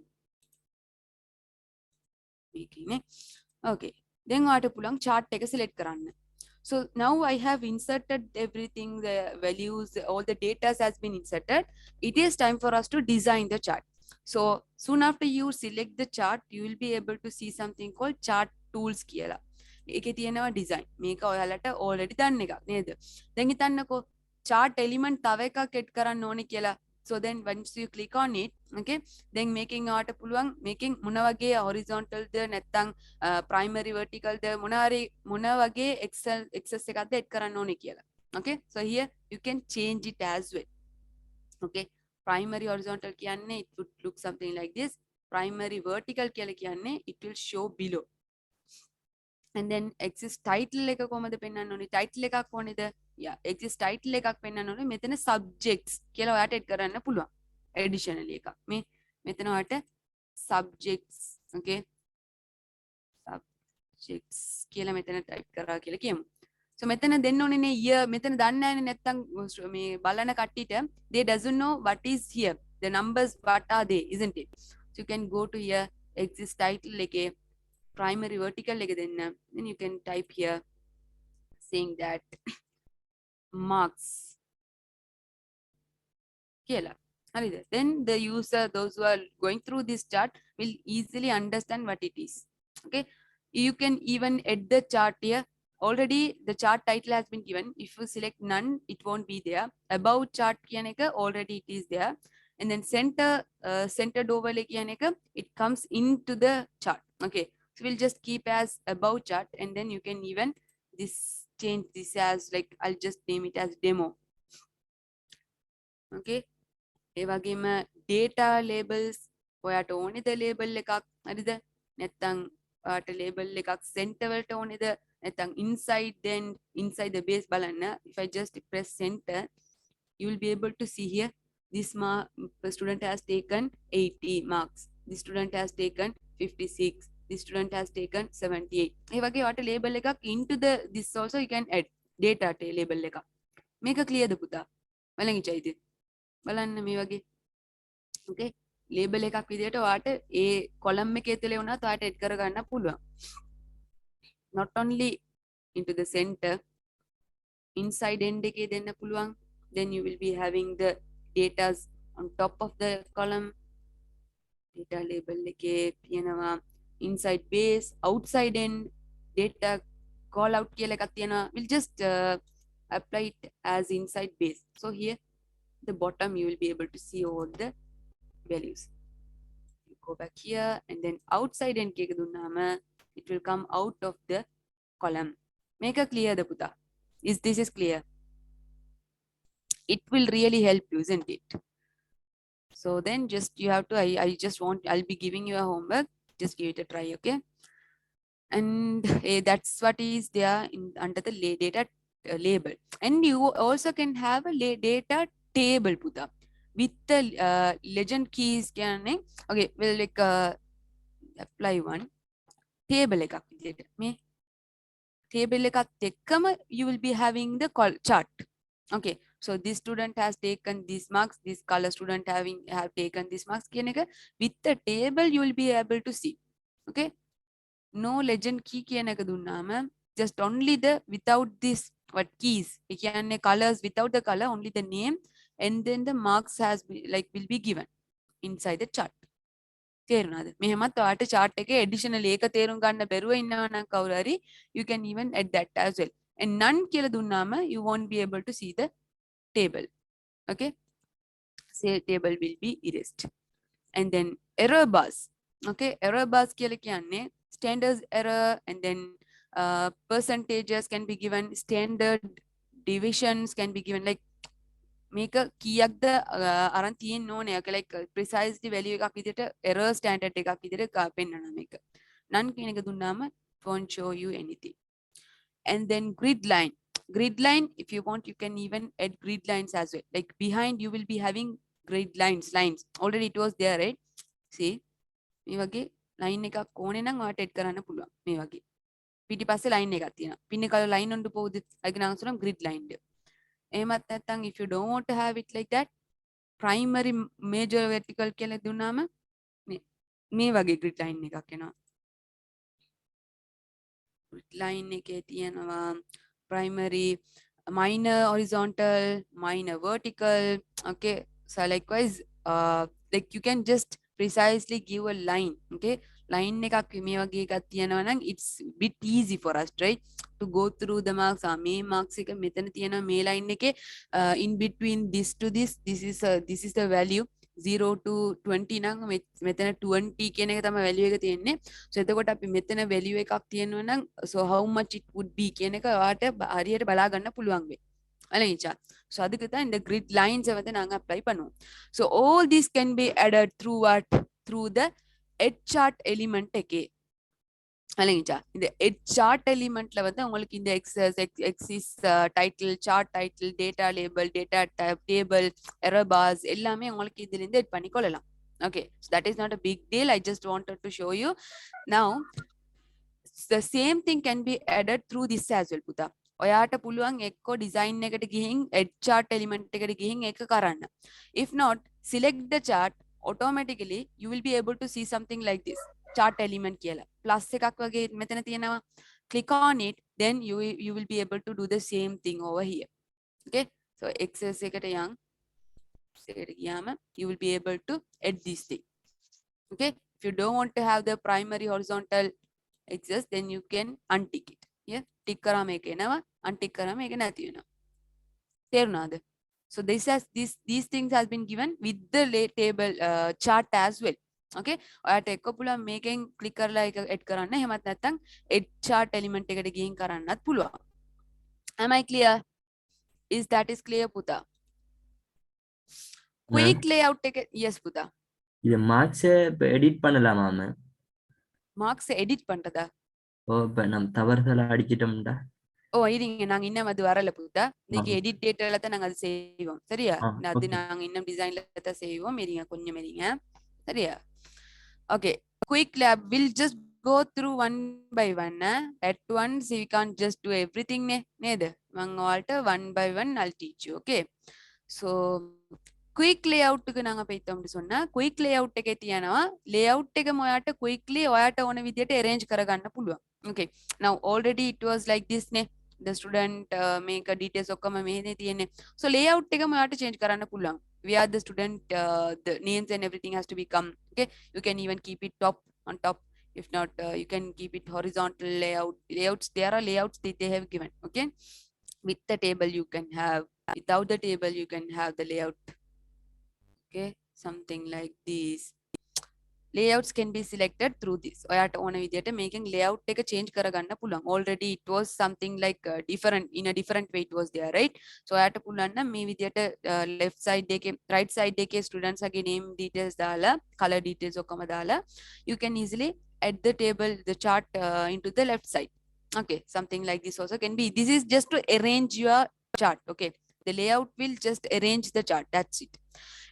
Okay, then what pulang chart take a select karanna. So now I have inserted everything, the values, all the data has been inserted. It is time for us to design the chart. So soon after you select the chart, you will be able to see something called chart tools කියලා. ඒකේ තියෙනවා design. මේක ඔයාලට already දන්න එකක් නේද? දැන් හිතන්නකෝ chart element තව එකක් add කරන්න ඕනේ කියලා. So then once you click on it, okay, then making out පුළුවන් making මොන වගේ horizontal ද නැත්නම් primary vertical ද මොන වගේ access එකක්ද add කරන්න ඕනේ කියලා. Okay, so here you can change it as well. Okay, primary horizontal කියන්නේ it would look something like this. Primary vertical කියලා කියන්නේ it will show below. And then exist title එක කොහමද පෙන්වන්න ඕනේ? title එකක් ඕනේද? Yeah, exist title එකක් පෙන්වන්න ඕනේ. මෙතන subjects කියලා ඔයාට add කරන්න පුළුවන්. additionally එකක්. මෙතන ඔයාට subjects, okay, subjects කියලා මෙතන type කරා කියලා කියමු. So මෙතන දෙන්න ඕනේ නේ year මෙතන දන්නේ නැහැනේ නැත්තම් මේ බලන කට්ටියට they doesn't know what is here the numbers what are they isn't it. So you can go to here exist title එකේ primary vertical එක දෙන්න then you can type here saying that marks කියලා හරිද. Then the user those who are going through this chart will easily understand what it is. Okay, you can even add the chart here. Already the chart title has been given. If you select none it won't be there. Above chart කියන එක already it is there. And then centered overlay කියන එක it comes into the chart. Okay, so we'll just keep as above chart and then you can even this change this as like I'll just name it as demo. Okay, ඒ වගේම data labels ඔයාට ඕනේද label එකක් හරිද නැත්නම් ඔයාට label එකක් center වලට ඕනේද නැත්නම් inside the base බලන්න. If I just press center you will be able to see here this student has taken 80 marks, this student has taken 56, this student has taken 78. ඒ වගේ ඔයාට label එකක් into the this also you can add data label එකක්. මේක clearද පුතා? බලංගිචයිද? බලන්න මේ වගේ. Okay, label එකක් විදිහට ඔයාට ඒ column එකේ තුල වුණත් ඔයාට add කර ගන්න පුළුවන්. Not only into the center, inside end එකේ දෙන්න පුළුවන්. Then you will be having the datas on top of the column. Data label එකේ තියෙනවා inside base, outside end, data call out කියලා එකක් තියෙනවා. We'll just apply it as inside base. So here the bottom you will be able to see all the values. You go back here and then outside end එකක දුන්නාම it will come out of the column. Make a clear the puta. This is clear. It will really help you, isn't it? So then just you have to I'll be giving you a homework. Just give it a try, okay? And that's what is there under the data label. And you also can have a data table puta with the legend keys can okay we'll like apply one table එකක් විදියට මේ table එකත් එක්කම you will be having the chart. Okay, so this student has taken these marks, this color student have taken these marks කියන එක with the table you will be able to see. Okay, no legend key කියන එක දුන්නාම just only the without this what keys ඒ කියන්නේ colors without the color only the name and then the marks will be given inside the chart. තේරුණාද? මෙහෙමත් ඔයාලට chart එකේ additional එක තේරුම් ගන්න බැරුව ඉන්නවා නම් කවුරු හරි you can even add that as well. And none කියලා දුන්නාම you won't be able to see the table. Okay, say table will be erased. And then error bars. Okay, error bars කියලා කියන්නේ standard error and then percentages can be given, standard deviations can be given, like මේක කීයක්ද අරන් තියෙන්න ඕනේ ඒක like precisely value එකක් විදිහට error standard එකක් විදිහට පෙන්නනවා මේක. none කියන එක දුන්නාම won't show you anything. And then grid line. Grid line, if you want you can even add grid lines as well. Like behind you will be having grid lines. Already it was there, right? See මේ වගේ line එකක් ඕනේ නම් ඔයාලට add කරන්න පුළුවන් මේ වගේ. පිටිපස්සේ line එකක් තියෙනවා. පින්නේ කල line උන්ට පොවුද? අයික නම් අසුරම් grid line එක. එහෙමත් නැත්නම් if you don't want to have it like that primary major vertical කියලා දුන්නාම මේ වගේ grid line එකක් එනවා. Grid line එකේ තියෙනවා primary, minor horizontal, minor vertical. Okay, so likewise like you can just precisely give a line. Okay, line එකක් මේ වගේ එකක් තියෙනවා නම් it's bit easy for us, right, to go through the marks. මේ marks එක මෙතන තියෙනවා මේ line එකේ in between this to this is the value 0 to 20 නම් මෙතන 20 කියන එක තමයි value එක තියෙන්නේ. So එතකොට අපි මෙතන value එකක් තියෙනවා නම් so how much it would be කියන එක ඔයාලට හරියට බලා ගන්න පුළුවන් වෙයි. අලෙන්චා. So அதுக்கு தான் இந்த grid lines வந்து நாங்க apply பண்ணுவோம். So all this can be added through what? Through the edge chart element එකේ. அலங்கா இந்த edge chart elementல வந்து உங்களுக்கு இந்த axis title, chart title, data label, data table, error bars எல்லாமே உங்களுக்கு இதுல இருந்து எட் பண்ணிக்கொள்ளலாம். Okay, so that is not a big deal. I just wanted to show you. Now the same thing can be added through this as well, Puta. ඔයාට පුළුවන් එක්කෝ design එකට ගිහින් edge chart element එකට ගිහින් ඒක කරන්න. If not, select the chart, automatically you will be able to see something like this. Chart element කියලා. plus එකක් වගේ මෙතන තියෙනවා. Click on it, then you will be able to do the same thing over here. Okay, so access එකට යන් එකට ගියාම you will be able to edit this thing. Okay, if you don't want to have the primary horizontal access, then you can untick it. Yeah, tick කරාම ඒක එනවා, untick කරාම ඒක නැති වෙනවා. තේරුණාද? So these things has been given with the table chart as well. Okay, ඔයාට එක්ක පුළුවන් මේකෙන් click කරලා ඒක edit කරන්න. එහෙමත් නැත්නම් edit chart element එකට ගිහින් කරන්නත් පුළුවන්. Am I clear? That is clear, පුතා? Quick layout එක yes පුතා. இது மார்க்ஸ் எடிட் பண்ணலாமா? மார்க்ஸ் எடிட் பண்றதா? ஓ இப்ப நம்ம தவறுதலா அடிச்சிட்டோம்டா. ஓ இருங்க, நாங்க இன்னும் அது வரல புத்தா. இன்னைக்கு எடிட் டேட்டால தான் நாங்க அது செய்வோம். சரியா? அது நாங்க இன்னும் டிசைன்ல தான் செய்வோம். இருங்க கொஞ்சம் இருங்க. சரியா? Okay, quick lab will just go through one by one. At once we can't just do everything neda. Mangalta one by one I'll teach you. Okay, so quick layout க்கு நாங்க போய்த்தோம்னு சொன்னா quick layout එකේ තියනවා layout එක මොයාට quickly ඔයාට ඕන විදියට arrange කරගන්න පුළුවන්. Okay, now already it was like this නේ. The student make a details ඔක්කොම මෙහෙනේ තියෙන්නේ. So layout එක මොයාට change කරන්න පුළුවන්. We are the student, the names and everything has to become. Okay, you can even keep it on top. If not, you can keep it horizontal layouts. There are layouts that they have given. Okay, with the table you can have, without the table you can have the layout. Okay, something like this. Layouts can be selected through this. ඔයාට ඕන විදියට මේකෙන් layout එක change කරගන්න පුළුවන්. Already it was something like different, in a different way it was there, right? So ඔයාට පුළුවන් නම් මේ විදියට left side එකේ right side එකේ students ගේ name details දාලා color details ඔක්කොම දාලා you can easily add the table, the chart into the left side. Okay, something like this also can be. This is just to arrange your chart. Okay, the layout will just arrange the chart, that's it.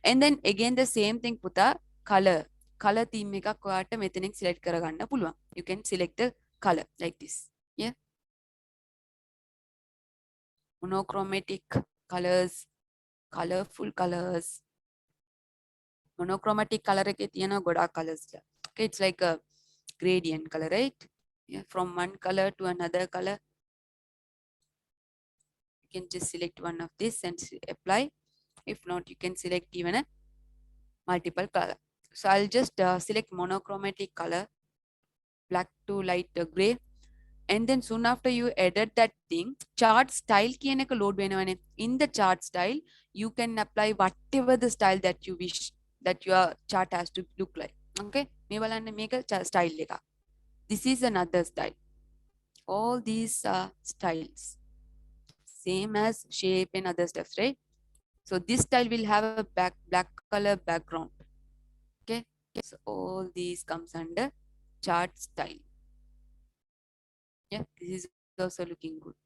And then again the same thing පුතා, color theme එකක් ඔයාට මෙතනින් select කරගන්න පුළුවන්. You can select the color like this. Yeah, monochromatic colors, colorful colors. Monochromatic color එකේ තියෙන ගොඩාක් colors. Okay, it's like a gradient color, right? Yeah, from one color to another color. You can just select one of this and apply. If not, you can select even a multiple color. So I'll just select monochromatic color, black to light gray, and then soon after you edit that thing, chart style කියන එක load වෙනවනේ. In the chart style, you can apply whatever the style that you wish that your chart has to look like. Okay, මේ බලන්න මේක style එක. This is another style. All these are styles, same as shape and other stuff, right? So this style will have a black color background. Okay, so all these comes under chart style. Yeah, this is also looking good.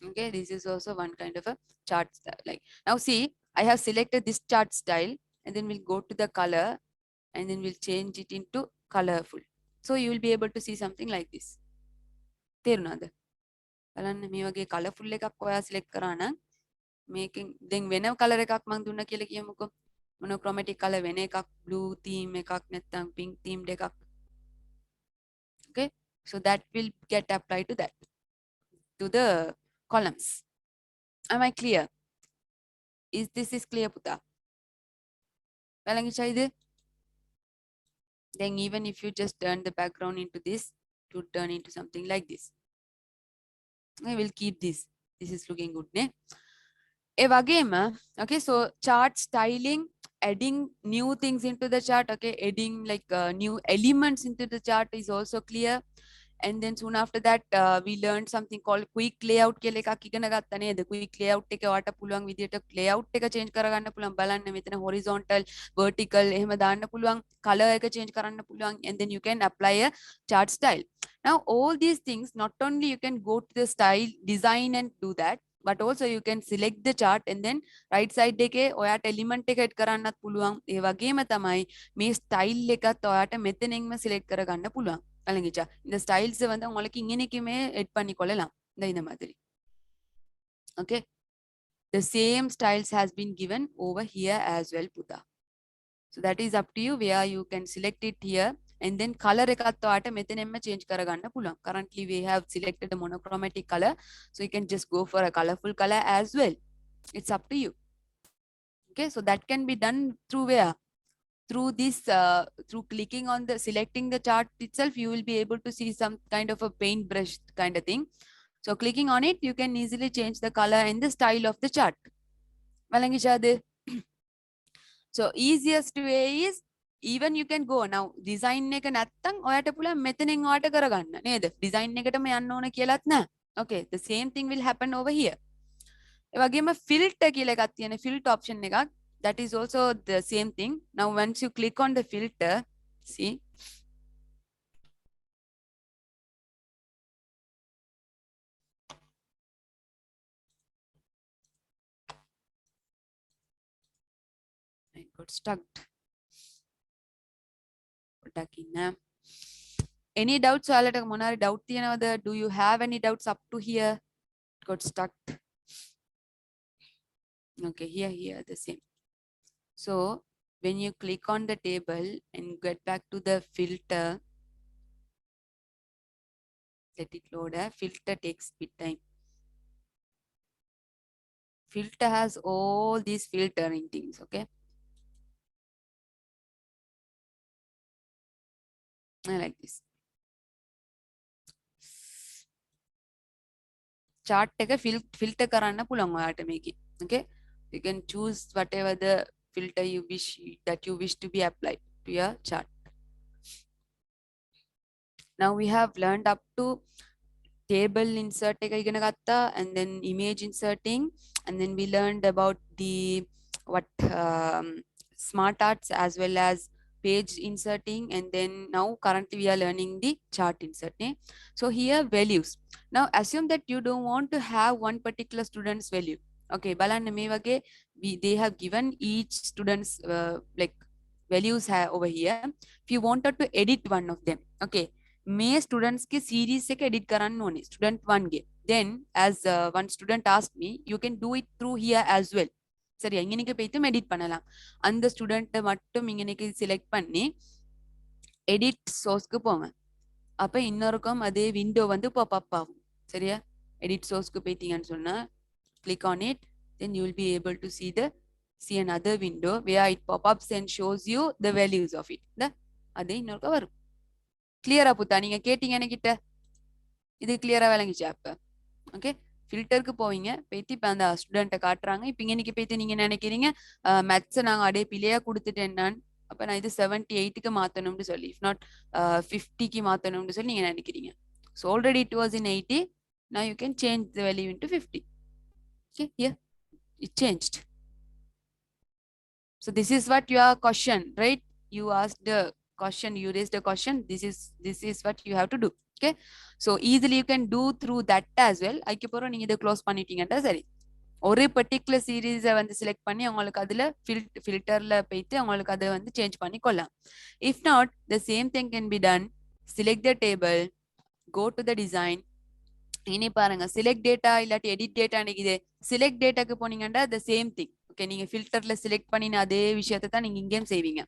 Okay, this is also one kind of a chart style. Like now see, I have selected this chart style and then we'll go to the color and then we'll change it into colorful. So you will be able to see something like this. තේරුණාද? බලන්න මේ වගේ colorful එකක් ඔයා select කරා නම් මේකෙන් දැන් වෙන color එකක් මම දුන්නා කියලා කියමුකෝ. Monochromatic color වෙන එකක්, blue theme එකක් නැත්නම් pink themed එකක්. Okay, so that will get applied to that, to the columns. Am I clear? This is clear පුතා? බලංගිචයිද? Then even if you just turn the background into this, to turn into something like this. I will keep this. This is looking good, ne? A වගේම, okay, so chart styling, adding new things into the chart, okay, adding like new elements into the chart is also clear. And then soon after that, we learned something called quick layout කියලා එකක් ඉගෙන ගත්තා නේද? quick layout එක ඔයාට පුළුවන් විදියට layout එක change කරගන්න පුළුවන්. බලන්න මෙතන horizontal, vertical එහෙම දාන්න පුළුවන්. color එක change කරන්න පුළුවන්. And then you can apply a chart style. Now all these things, not only you can go to the style design and do that, but also you can select the chart and then right side එකේ ඔයාට element එක add කරන්නත් පුළුවන්. ඒ වගේම තමයි මේ style එකත් ඔයාට මෙතනින්ම select කරගන්න පුළුවන්. விளங்கிச்சா? இந்த ஸ்டைல்ஸ் வந்து உங்களுக்கு இங்கனைக்குமே எட் பண்ணி கொள்ளலாம் இந்த மாதிரி. Okay, the same styles has been given over here as well, Pudha. So that is up to you where you can select it here and then color එකත් ඔයාට මෙතනෙන්ම change කරගන්න පුළුවන්. Currently we have selected a monochromatic color, so you can just go for a colorful color as well. It's up to you. Okay, so that can be done through where? Through this, through clicking on the selecting the chart itself, you will be able to see some kind of a paintbrush kind of thing. So clicking on it, you can easily change the color and the style of the chart. Valangisha. So easiest way is even you can go now design එක නැත්තම් ඔයාට පුළුවන් මෙතනින් ඔයාට කරගන්න නේද? design එකටම යන්න ඕන කියලාත් නැහැ. Okay, the same thing will happen over here. ඒ වගේම filter කියලා එකක් තියෙන filter option එකක්, that is also the same thing. Now once you click on the filter, see, I got stuck. Any doubts? ඔයාලට මොනවාරි doubt තියෙනවද? Do you have any doubts up to here? Got stuck. Okay, here the same. So when you click on the table and get back to the filter, let it load. Filter takes bit time. Filter has all these filtering things. Okay, I like this. Chart එක filter කරන්න පුළුවන් ඔයාට මේකේ. Okay, you can choose whatever the filter you wish to be applied to your chart. Now we have learned up to table insert එක ඉගෙන ගත්තා, and then image inserting, and then we learned about the smart arts as well as page inserting, and then now currently we are learning the chart inserting. So here values. Now assume that you don't want to have one particular student's value. Okay, බලන්න මේ වගේ they have given each student's like values over here. If you wanted to edit one of them, okay, may students ke series එක edit කරන්න ඕනේ, student 1 ගේ. Then as one student asked me, you can do it through here as well. சரியா, இங்கனைக்கு போய்ட்டு edit பண்ணலாம். அந்த student மட்டும் இங்கனைக்கு select பண்ணி edit source-க்கு போங்க. அப்ப இன்னொருக்கும் அதே விண்டோ வந்து pop-up ஆகும். சரியா, edit source-க்கு போய்ட்டீங்கன்னு சொன்னா click on it, then you will be able to see another window where it pop-ups and shows you the values of it. அதே இன்னொருக்க வரும். கிளியரா புத்தா? நீங்க கேட்டீங்க என்கிட்ட, இது கிளியரா விளங்கிச்சா? அப்ப ஓகே, ஃபில்டருக்கு போவீங்க, போயிட்டு இப்போ அந்த ஸ்டூடெண்ட்டை காட்டுறாங்க. இப்போ இன்னைக்கு போயிட்டு நீங்க நினைக்கிறீங்க மேத்ஸை நாங்கள் அப்படியே பிள்ளையா கொடுத்துட்டேன்னான்னு, அப்போ நான் இது 78க்கு மாற்றணும்னு சொல்லி, இஃப் நாட் 50க்கு மாற்றணும்னு சொல்லி நீங்க நினைக்கிறீங்க. So already it was in 80, now you can change the value into 50. Okay, here it changed. So this is what your question, right? You asked the question, you raised a question. This is what you have to do. Okay, so easily you can do through that as well. அதுக்கப்புறம் நீங்க இதை close பண்ணிட்டீங்கன்னா சரி, ஒரு particular சீரீஸை வந்து select பண்ணி உங்களுக்கு அதுல ஃபில்டர்ல போயிட்டு உங்களுக்கு அதை வந்து சேஞ்ச் பண்ணி கொள்ளலாம். If not, the same thing can be done. Select the table, go to the design. இனி பாருங்க, செலக்ட் டேட்டா இல்லாட்டி எடிட் டேட்டா நினைக்குது. செலக்ட் டேட்டாக்கு போனீங்கன்னா த சேம் திங். ஓகே, நீங்க ஃபில்டர்ல செலக்ட் பண்ணின அதே விஷயத்தை தான் நீங்க இங்கேயும் செய்வீங்க.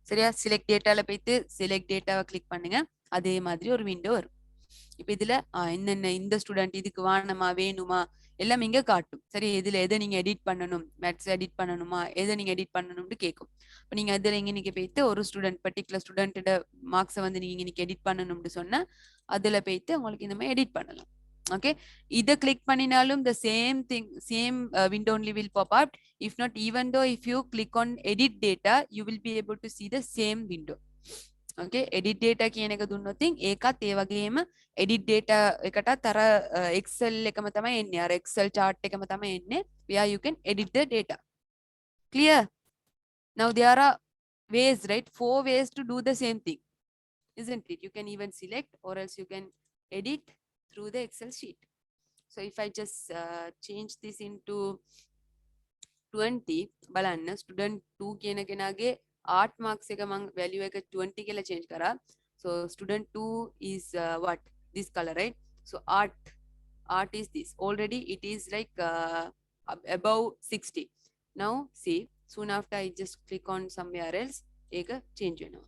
சரியா, செலக்ட் டேட்டால போயிட்டு செலக்ட் டேட்டாவை கிளிக் பண்ணுங்க, அதே மாதிரி ஒரு விண்டோ வரும். இப்ப இதுல என்னென்ன இந்த ஸ்டூடெண்ட் இதுக்கு வேணுமா எல்லாம் இங்க காட்டும். சரி, இதுல எதை நீங்க எடிட் பண்ணணும், மேத்ஸ் எடிட் பண்ணணுமா, எதை நீங்க எடிட் பண்ணணும்னு கேட்கும். இப்ப நீங்க இதுல இங்க போயிட்டு ஒரு ஸ்டூடெண்ட் பர்டிகுலர் ஸ்டூடெண்டோட மார்க்ஸை வந்து நீங்க இன்னைக்கு எடிட் பண்ணணும்னு சொன்னா அதுல போயிட்டு உங்களுக்கு இந்த மாதிரி எடிட் பண்ணலாம். Okay, either click பண்ணினாலும் the same thing, same window only will pop up. If not, even though if you click on edit data, you will be able to see the same window. Okay, edit data කියන එක දුන්නොත් ඒකත් ඒ වගේම edit data එකටත් අර excel එකම තමයි එන්නේ, අර excel chart එකම තමයි එන්නේ, where you can edit the data. Clear? Now there are ways, right? 4 ways to do the same thing, isn't it? You can even select, or else you can edit through the Excel sheet. So if I just change this into 20, බලන්න student 2 කියන කෙනාගේ art marks එක මම value එක 20 කියලා change කරා. So student 2 is what? This color, right? So art is this. Already it is like above 60. Now see, soon after I just click on somewhere else, eka change now.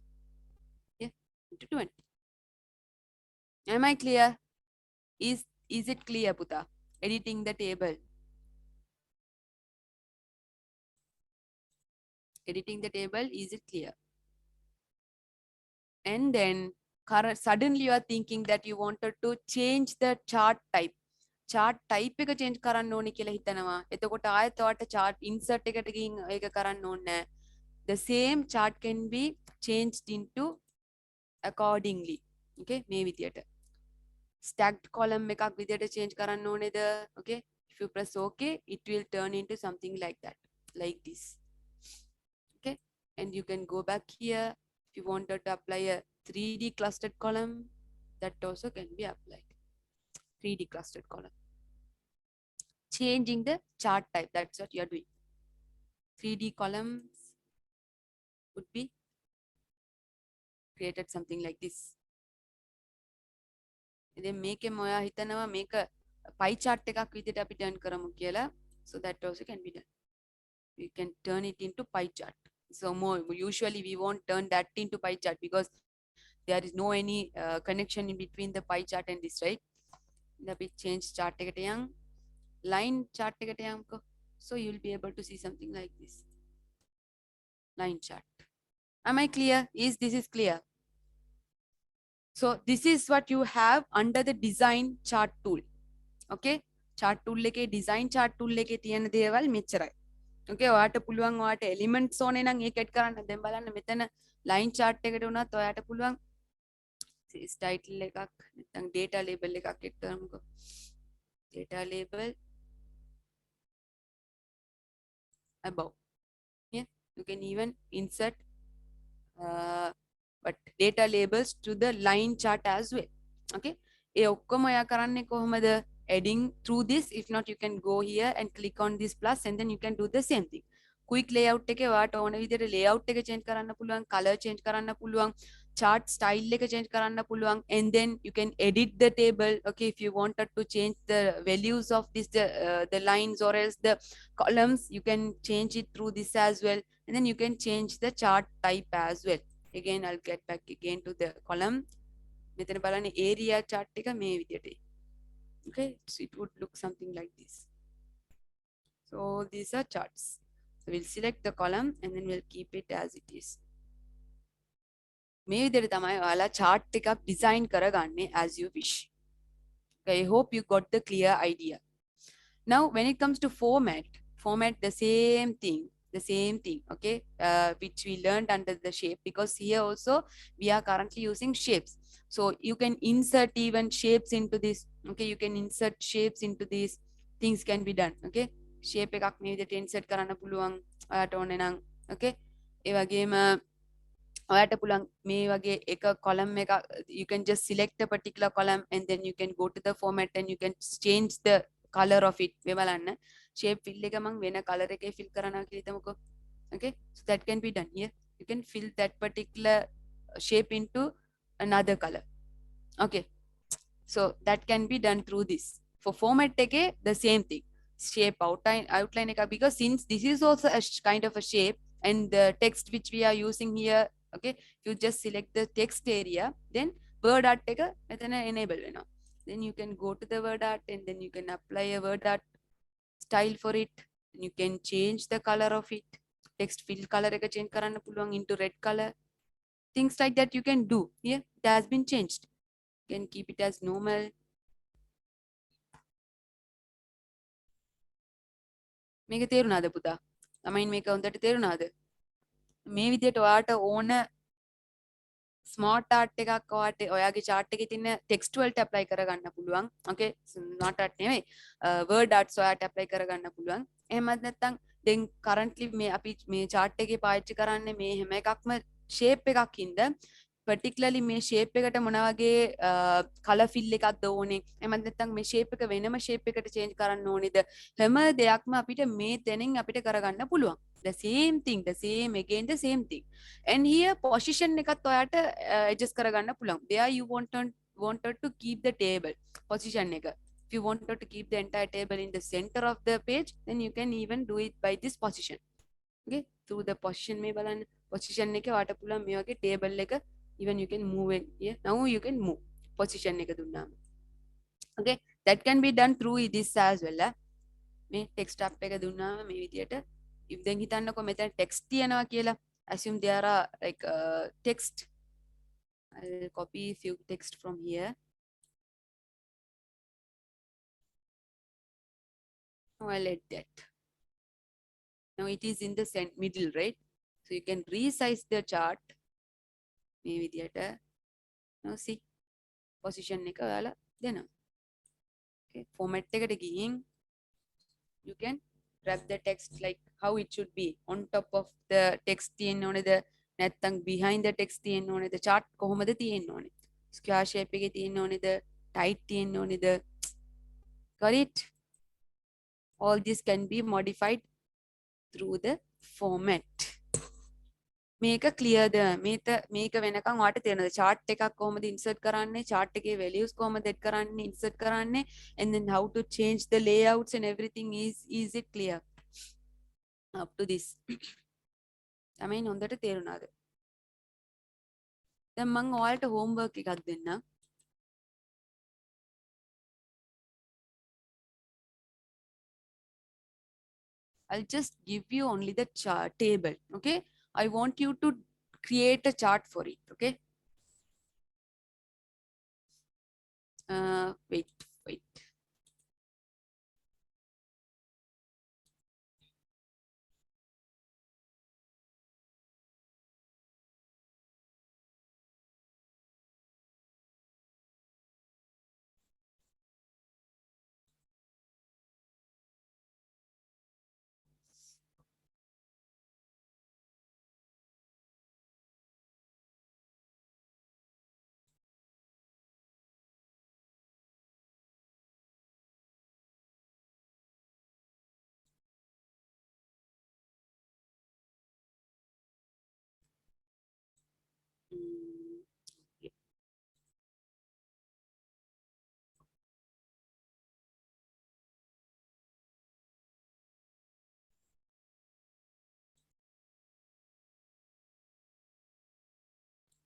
Yeah, into 20. Am I clear? Is it clear, Puta? Editing the table. Editing the table, is it clear? And then suddenly you are thinking that you wanted to change the chart type. chart type එක change කරන්න ඕනේ කියලා හිතනවා. එතකොට ආයෙත් ඔයාලට chart insert එකට ගිහින් ඒක කරන්න ඕනේ නැහැ. The same chart can be changed into accordingly. Okay, මේ විදියට. Stacked column එකක් විදියට change කරන්න ඕනේද? Okay, if you press OK, it will turn into something like that, like this. Okay, and you can go back here. If you wanted to apply a 3D clustered column, that also can be applied. 3D clustered column. Changing the chart type, that's what you are doing. 3D columns would be created something like this. ඉතින් මේකෙන් ඔයා හිතනවා මේක pie chart එකක් විදිහට අපි turn කරමු කියලා. So that also can be done. We can turn it into pie chart. So more usually we won't turn that into pie chart because there is no any connection in between the pie chart and this, right? අපි change chart එකට යන් line chart එකට යන්කෝ. So you will be able to see something like this. Line chart. Am I clear? This is clear? So this is what you have under the design chart tool. Okay, chart tool එකේ design chart tool එකේ තියෙන දේවල් මෙච්චරයි. Okay, ඔයාට පුළුවන් ඔයාට elements ඕනේ නම් ඒක add කරන්න. දැන් බලන්න මෙතන line chart එකට උනත් ඔයාට පුළුවන් title එකක් නැත්නම් data label එකක් add කරමුකෝ. Data label above. Yeah, you can even insert but data labels to the line chart as well. Okay, ඒ ඔක්කොම ඔයා කරන්නේ කොහොමද? Adding through this. If not, you can go here and click on this plus and then you can do the same thing. Quick layout එකේ ඔයාට ඕන විදිහට layout එක change කරන්න පුළුවන්, color change කරන්න පුළුවන්, chart style එක change කරන්න පුළුවන්, and then you can edit the table. Okay, if you wanted to change the values of this the lines or else the columns, you can change it through this as well, and then you can change the chart type as well. Again, I'll get back again to the column. මෙතන බලන්න area chart එක මේ විදිහට. Okay, so it would look something like this. So these are charts. So we'll select the column and then we'll keep it as it is. මේ විදිහට තමයි ඔයාලා chart එකක් design කරගන්නේ as you wish. Okay, I hope you got the clear idea. Now when it comes to format the same thing. Okay, which we learned under the shape, because here also we are currently using shapes. So you can insert even shapes into this. Okay, you can insert shapes into these. Things can be done. Okay, shape එකක් මේ විදිහට insert කරන්න පුළුවන් ඔයාට ඕනේ නම්. Okay, ඒ වගේම ඔයාට පුළුවන් මේ වගේ එක column එක, you can just select a particular column and then you can go to the format and you can change the color of it. මේ බලන්න shape fill එක මම වෙන color එකේ fill කරනවා කියලා හිතමුකෝ. Okay, so that can be done here. You can fill that particular shape into another color. Okay, so that can be done through this. For format ekhe the same thing, shape outline ekak, because since this is also a kind of a shape and the text which we are using here, okay, you just select the text area, then word art එක මෙතන enable වෙනවා. Then you can go to the word art and then you can apply a word art style for it. You can change the color of it. Text fill color එක change කරන්න පුළුවන් into red color. Things like that you can do. Yeah, it has been changed. You can keep it as normal. මේක තේරුණාද පුතා? ළමයින් මේක හොඳට තේරුණාද? මේ විදිහට ඔයාට ඕන smart art එකක් ඔයාගේ chart එකේ තියෙන text වලට apply කරගන්න පුළුවන්. Okay, smart art නෙවෙයි, word arts ඔයාට apply කරගන්න පුළුවන්. එහෙමත් නැත්නම් දැන් currently මේ අපි මේ chart එකේ පාවිච්චි කරන්නේ මේ හැම එකක්ම shape එකක් හින්දා particularly මේ shape එකට මොන වගේ color fill එකක්ද ඕනේ, එහෙමත් නැත්නම් මේ shape එක වෙනම shape එකට change කරන්න ඕනේද, හැම දෙයක්ම අපිට මේ තැනින් අපිට කරගන්න පුළුවන්. The same thing, the same again, the same thing. And here position එකත් ඔයාට adjust කරගන්න පුළුවන්. There you wanted to keep the table position එක. If you wanted to keep the entire table in the center of the page, then you can even do it by this position. Okay, through the position මේ බලන්න position එක ඔයාට පුළුවන් මේ වගේ table එක even you can move it here. Now you can move position එක දුන්නාම. Okay, that can be done through this as well. මේ text tab එක දුන්නාම මේ විදියට if then හිතන්නකො මෙතන text තියනවා කියලා assume there are like text. I'll copy a few text from here. Now I'll add that. Now it is in the middle, right? So you can resize the chart මේ විදියට. Now see position එක ඔයාලා දෙනවා. Okay, format එකට ගිහින් you can wrap the text like how it should be. On top of the text තියෙන්න ඕනේද නැත්නම් behind the text තියෙන්න ඕනේද chart කොහොමද තියෙන්න ඕනේ square shape එකේ තියෙන්න ඕනේද tight තියෙන්න ඕනේද. Got it? All this can be modified through the format. මේක clearද මේක වෙනකන් ඔයාට තේරෙනවද chart එකක් කොහොමද insert කරන්නේ chart එකේ values කොහොමද add කරන්නේ insert කරන්නේ and then how to change the layouts and everything is it clear up to this? තමයි හොඳට තේරුණාද? දැන් මම ඔයාලට homework එකක් දෙන්නම්. I'll just give you only the chart table. Okay, I want you to create a chart for it. Okay, wait. Okay.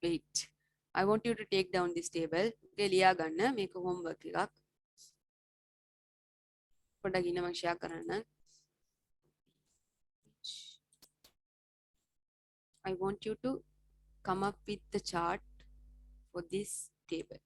Wait, I want you to take down this table. Okay, ලියා ගන්න මේක homework එකක්. පොඩ්ඩක් ඉන්න මම share කරන්න. I want you to come up with the chart for this table.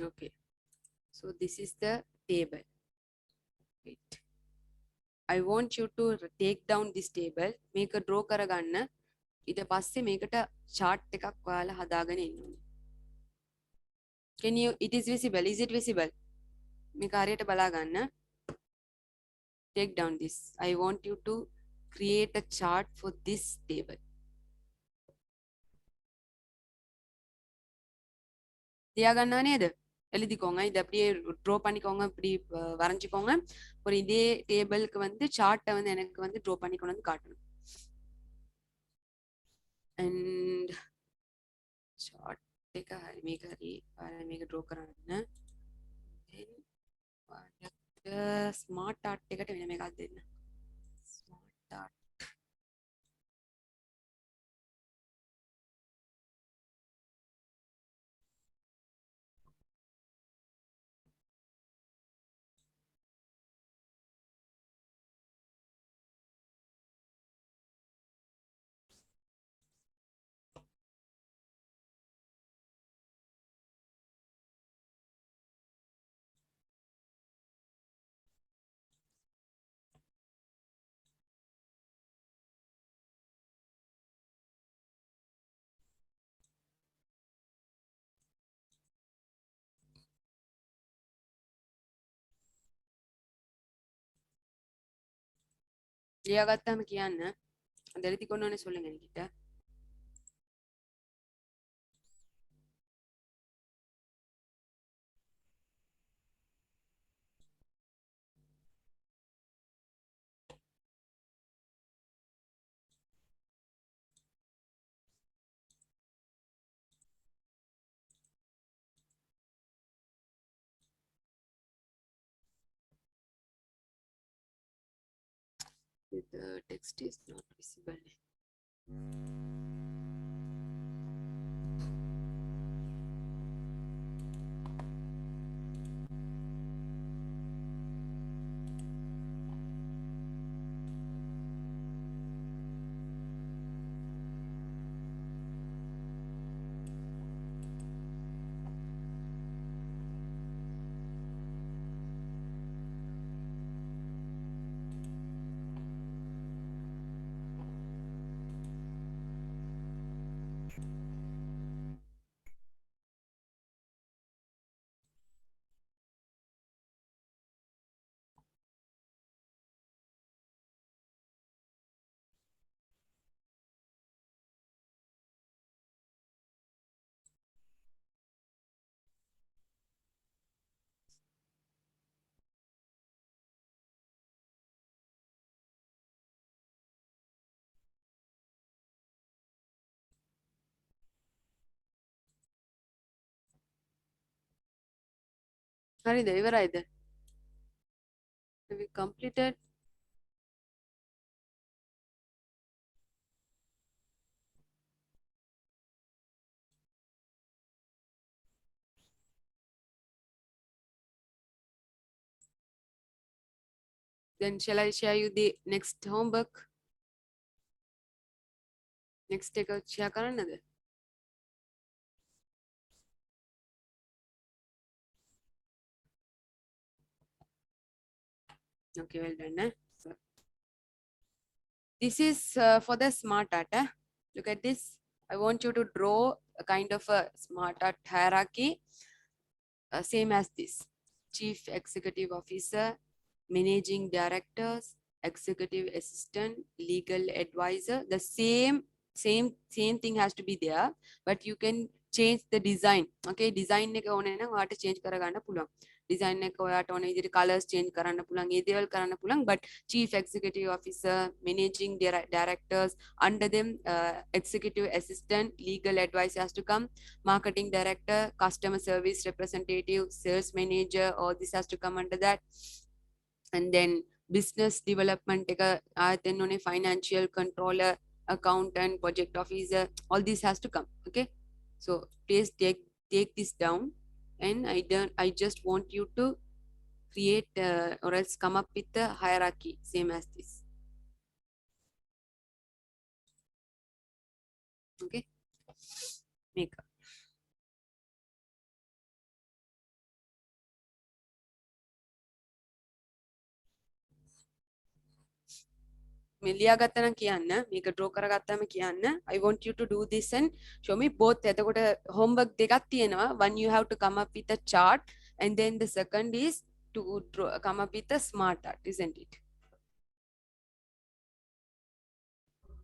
Okay, so this is the table. Wait, I want you to take down this table. Make a draw කරගන්න. ඊට පස්සේ මේකට chart එකක් ඔයාලා හදාගෙන ඉන්න ඕනේ. Can you, it is visible? Is it visible? මේක හරියට බලා ගන්න. Take down this. I want you to create a chart for this table. தியா கண்ணா நேது எழுதிக்கோங்க. இதை அப்படியே ட்ரா பண்ணிக்கோங்க. இப்படி வரைஞ்சிக்கோங்க. ஒரு இதே டேபிளுக்கு வந்து சார்ட்டை வந்து எனக்கு வந்து ட்ரா பண்ணி கொண்டு வந்து காட்டணும். and chart එක හරි මේක හරි මේක ඩ්‍රෝ කරන්න. then ඔයාලට ස්මාර්ට් ආර්ට් එකට වෙනම එකක් දෙන්න. ස්මාර්ට් ආර්ට් ලියාගත්තාම කියන්න. அந்த எழுதி கொண்டு வந்து சொல்லுங்க என்கிட்ட. The text is not visible. හරිද ඉවරයිද? Have we completed? Then shall I share you the next homework? Next එක share කරන්නද? Okay, well done. So, this is for the smart art. Look at this. I want you to draw a kind of a smart art hierarchy, same as this. Chief Executive Officer, Managing Directors, Executive Assistant, Legal Advisor. The same thing has to be there, but you can change the design. Okay, design එක ඕනේ නම් ඔයාට change කරගන්න පුළුවන්. Design එක ඔයාට ඕන විදිහට colors change කරන්න පුළුවන්, ඒ දේවල් කරන්න පුළුවන්. But Chief Executive Officer, Managing Directors, under them Executive Assistant, Legal Advisor has to come, Marketing Director, Customer Service Representative, Sales Manager, all this has to come under that. And then business development එක ආයෙත් එන්න ඕනේ, financial controller, accountant, project officer, all this has to come. Okay, so please take this down, and I just want you to create or else come up with the hierarchy same as this. Okay, make up. ලියාගත්තා නම් කියන්න, මේක draw කරගත්තාම කියන්න. I want you to do this and show me both. එතකොට homework දෙකක් තියෙනවා. One, you have to come up with a chart, and then the second is to come up with a smart art, isn't it?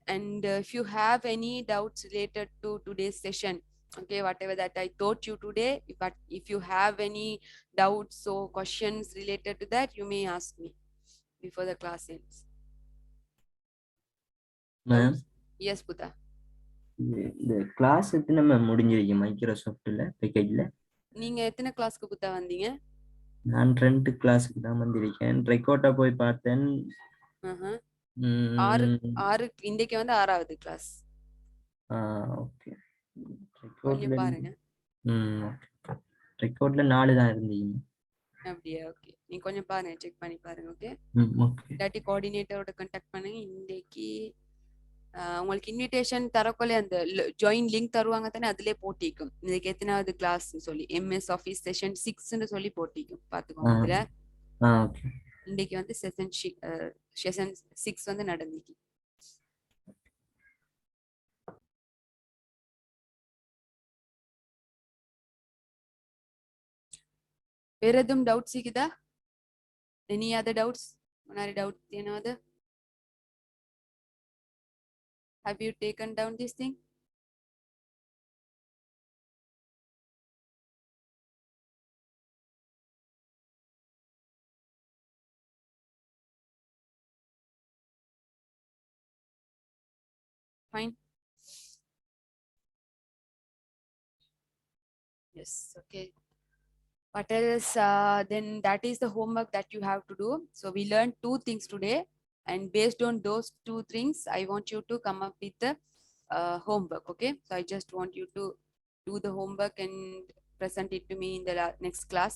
And if you have any doubts related to today's session, Okay, whatever that I taught you today, but if you have any doubts or questions related to that, you may ask me before the class ends. Ma'am Doubts? Yes, Buddha. இந்த class எத்தனை ma'am முடிஞ்சிருக்கு மைக்ரோசாஃப்ட்ல பேக்கேஜ்ல? நீங்க எத்தனை கிளாஸ்க்கு புத்தா வந்தீங்க? நான் 2 கிளாஸுக்கு தான் வந்திருக்கேன். ரெக்கார்டா போய் பார்த்தேன். ஆறு ம், ஆறு இன்றைக்கு வந்து 6வது கிளாஸ். ஓகே. கொஞ்சம் ரெக்கார்ட்ல பாருங்க. ஓகே. ரெக்கார்ட்ல 4 தான் இருந்தீங்க. அப்படியா? ஓகே, நீங்க கொஞ்சம் பாருங்க, செக் பண்ணி பாருங்க. Okay, okay. இல்லாட்டி கோஆர்டினேட்டரோட கான்டாக்ட் பண்ணுங்க. இன்னைக்கு உங்களுக்கு இன்விடேஷன் தரக்குள்ளே அந்த ஜாயின் லிங்க் தருவாங்க தானே, அதுலயே போட்டிக்கும் இன்னைக்கு எத்தனாவது கிளாஸ் சொல்லி எம்எஸ் ஆஃபீஸ் செஷன் 6ன்னு சொல்லி போட்டிக்கும், பாத்துக்கோங்க. இதுல ஓகே. இன்னைக்கு வந்து செஷன் 6 வந்து நடந்துச்சு. வேற எதுவும் டவுட்ஸ் இருக்குதா? Any other doubts? முன்னாடி doubt ஏனாவது? Have you taken down this thing? Fine. Yes, okay. What else? Then that is the homework that you have to do. So we learned 2 things today, and based on those 2 things, I want you to come up with the homework. Okay, so I just want you to do the homework and present it to me in the next class,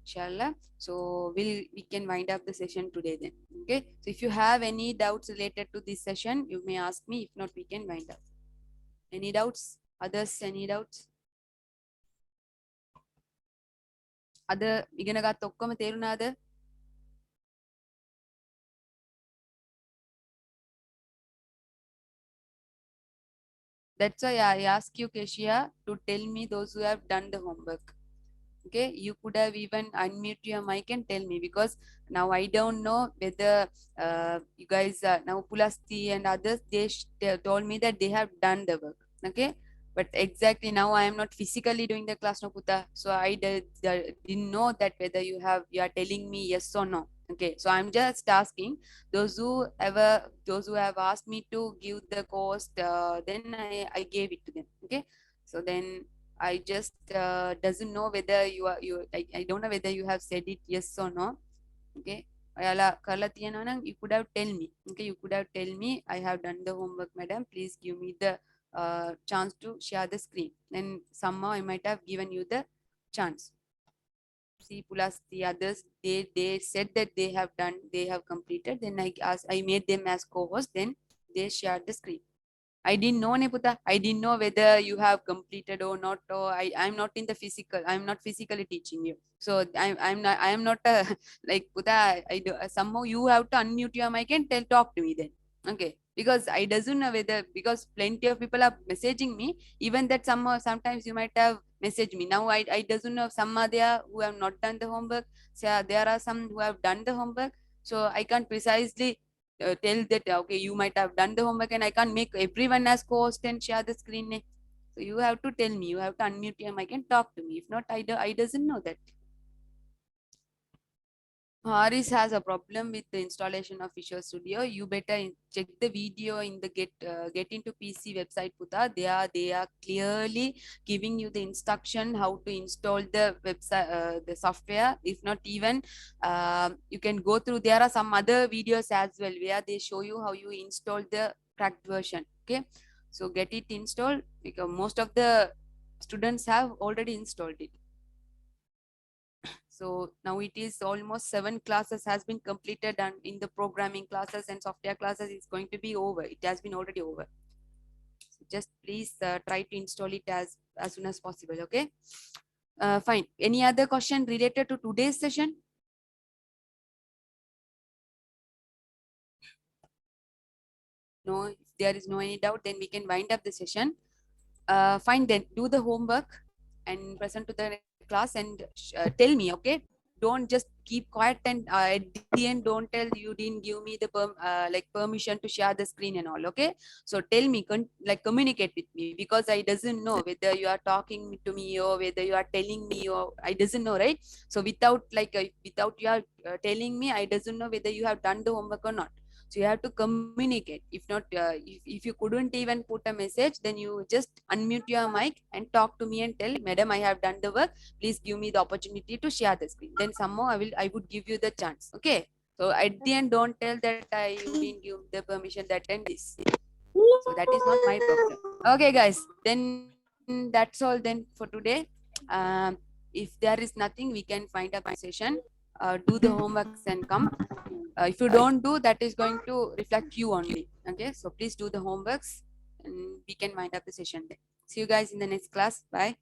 inshallah. So we can wind up the session today then. Okay, so if you have any doubts related to this session, you may ask me. If not, we can wind up. Any doubts? Others, any doubts? අද ඉගෙන ගත්ත ඔක්කොම තේරුණාද? That's why I ask you, Keshia, to tell me those who have done the homework. Okay, you could have even unmute your mic and tell me, because now I don't know whether you guys now Pulasti and others, they told me that they have done the work. Okay, but exactly now I am not physically doing the class, no Puta, so I didn't know that whether you are telling me yes or no. Okay, so I'm just asking those who have asked me to give the cost, then I gave it to them. Okay, so then I just doesn't know whether I don't know whether you have said it yes or no. Okay, you could have tell me. Okay, you could have tell me I have done the homework, madam, please give me the chance to share the screen. Then somehow I might have given you the chance. See, plus the others, they said that they have completed. Then I made them as co-host. Then they shared the screen. I didn't know, Neputa. I didn't know whether you have completed or not. Or I'm not in the physical. I'm not physically teaching you. So I am not like Puta. Somehow you have to unmute your mic and talk to me then. Okay. Because I doesn't know whether, because plenty of people are messaging me. Even that sometimes you might have messaged me. Now I doesn't know, some are there who have not done the homework. So there are some who have done the homework. So I can't precisely tell that okay, you might have done the homework, and I can't make everyone as co-host and share the screen. So you have to tell me, you have to unmute your mic and talk to me. If not, I doesn't know that. Haris has a problem with the installation of Visual Studio. You better check the video in the get into PC website, Puta. They are clearly giving you the instruction how to install the website, the software. If not, even you can go through. There are some other videos as well where they show you how you install the cracked version. Okay, so get it installed, because most of the students have already installed it. So now it is almost 7 classes has been completed, and in the programming classes and software classes is going to be over. It has been already over. So just please try to install it as soon as possible. Okay. Fine. Any other question related to today's session? No, if there is no any doubt, then we can wind up the session. Fine, then do the homework and present to the class and tell me. Okay, don't just keep quiet and at the end don't tell you didn't give me the permission to share the screen and all. Okay, so tell me, communicate with me, because I doesn't know whether you are talking to me or whether you are telling me, or I doesn't know, right? So without without you are telling me, I doesn't know whether you have done the homework or not. So you have to communicate. If not, if you couldn't even put a message, then you just unmute your mic and talk to me and tell, madam, I have done the work, please give me the opportunity to share the screen. Then somehow I would give you the chance. Okay, so at the end don't tell that I didn't give the permission that and this. So that is not my problem. Okay guys, then that's all then for today. If there is nothing, we can find a session, do the homeworks and come. If you don't do, that is going to reflect you only. Okay, so please do the homeworks and we can wind up the session then. See you guys in the next class. Bye.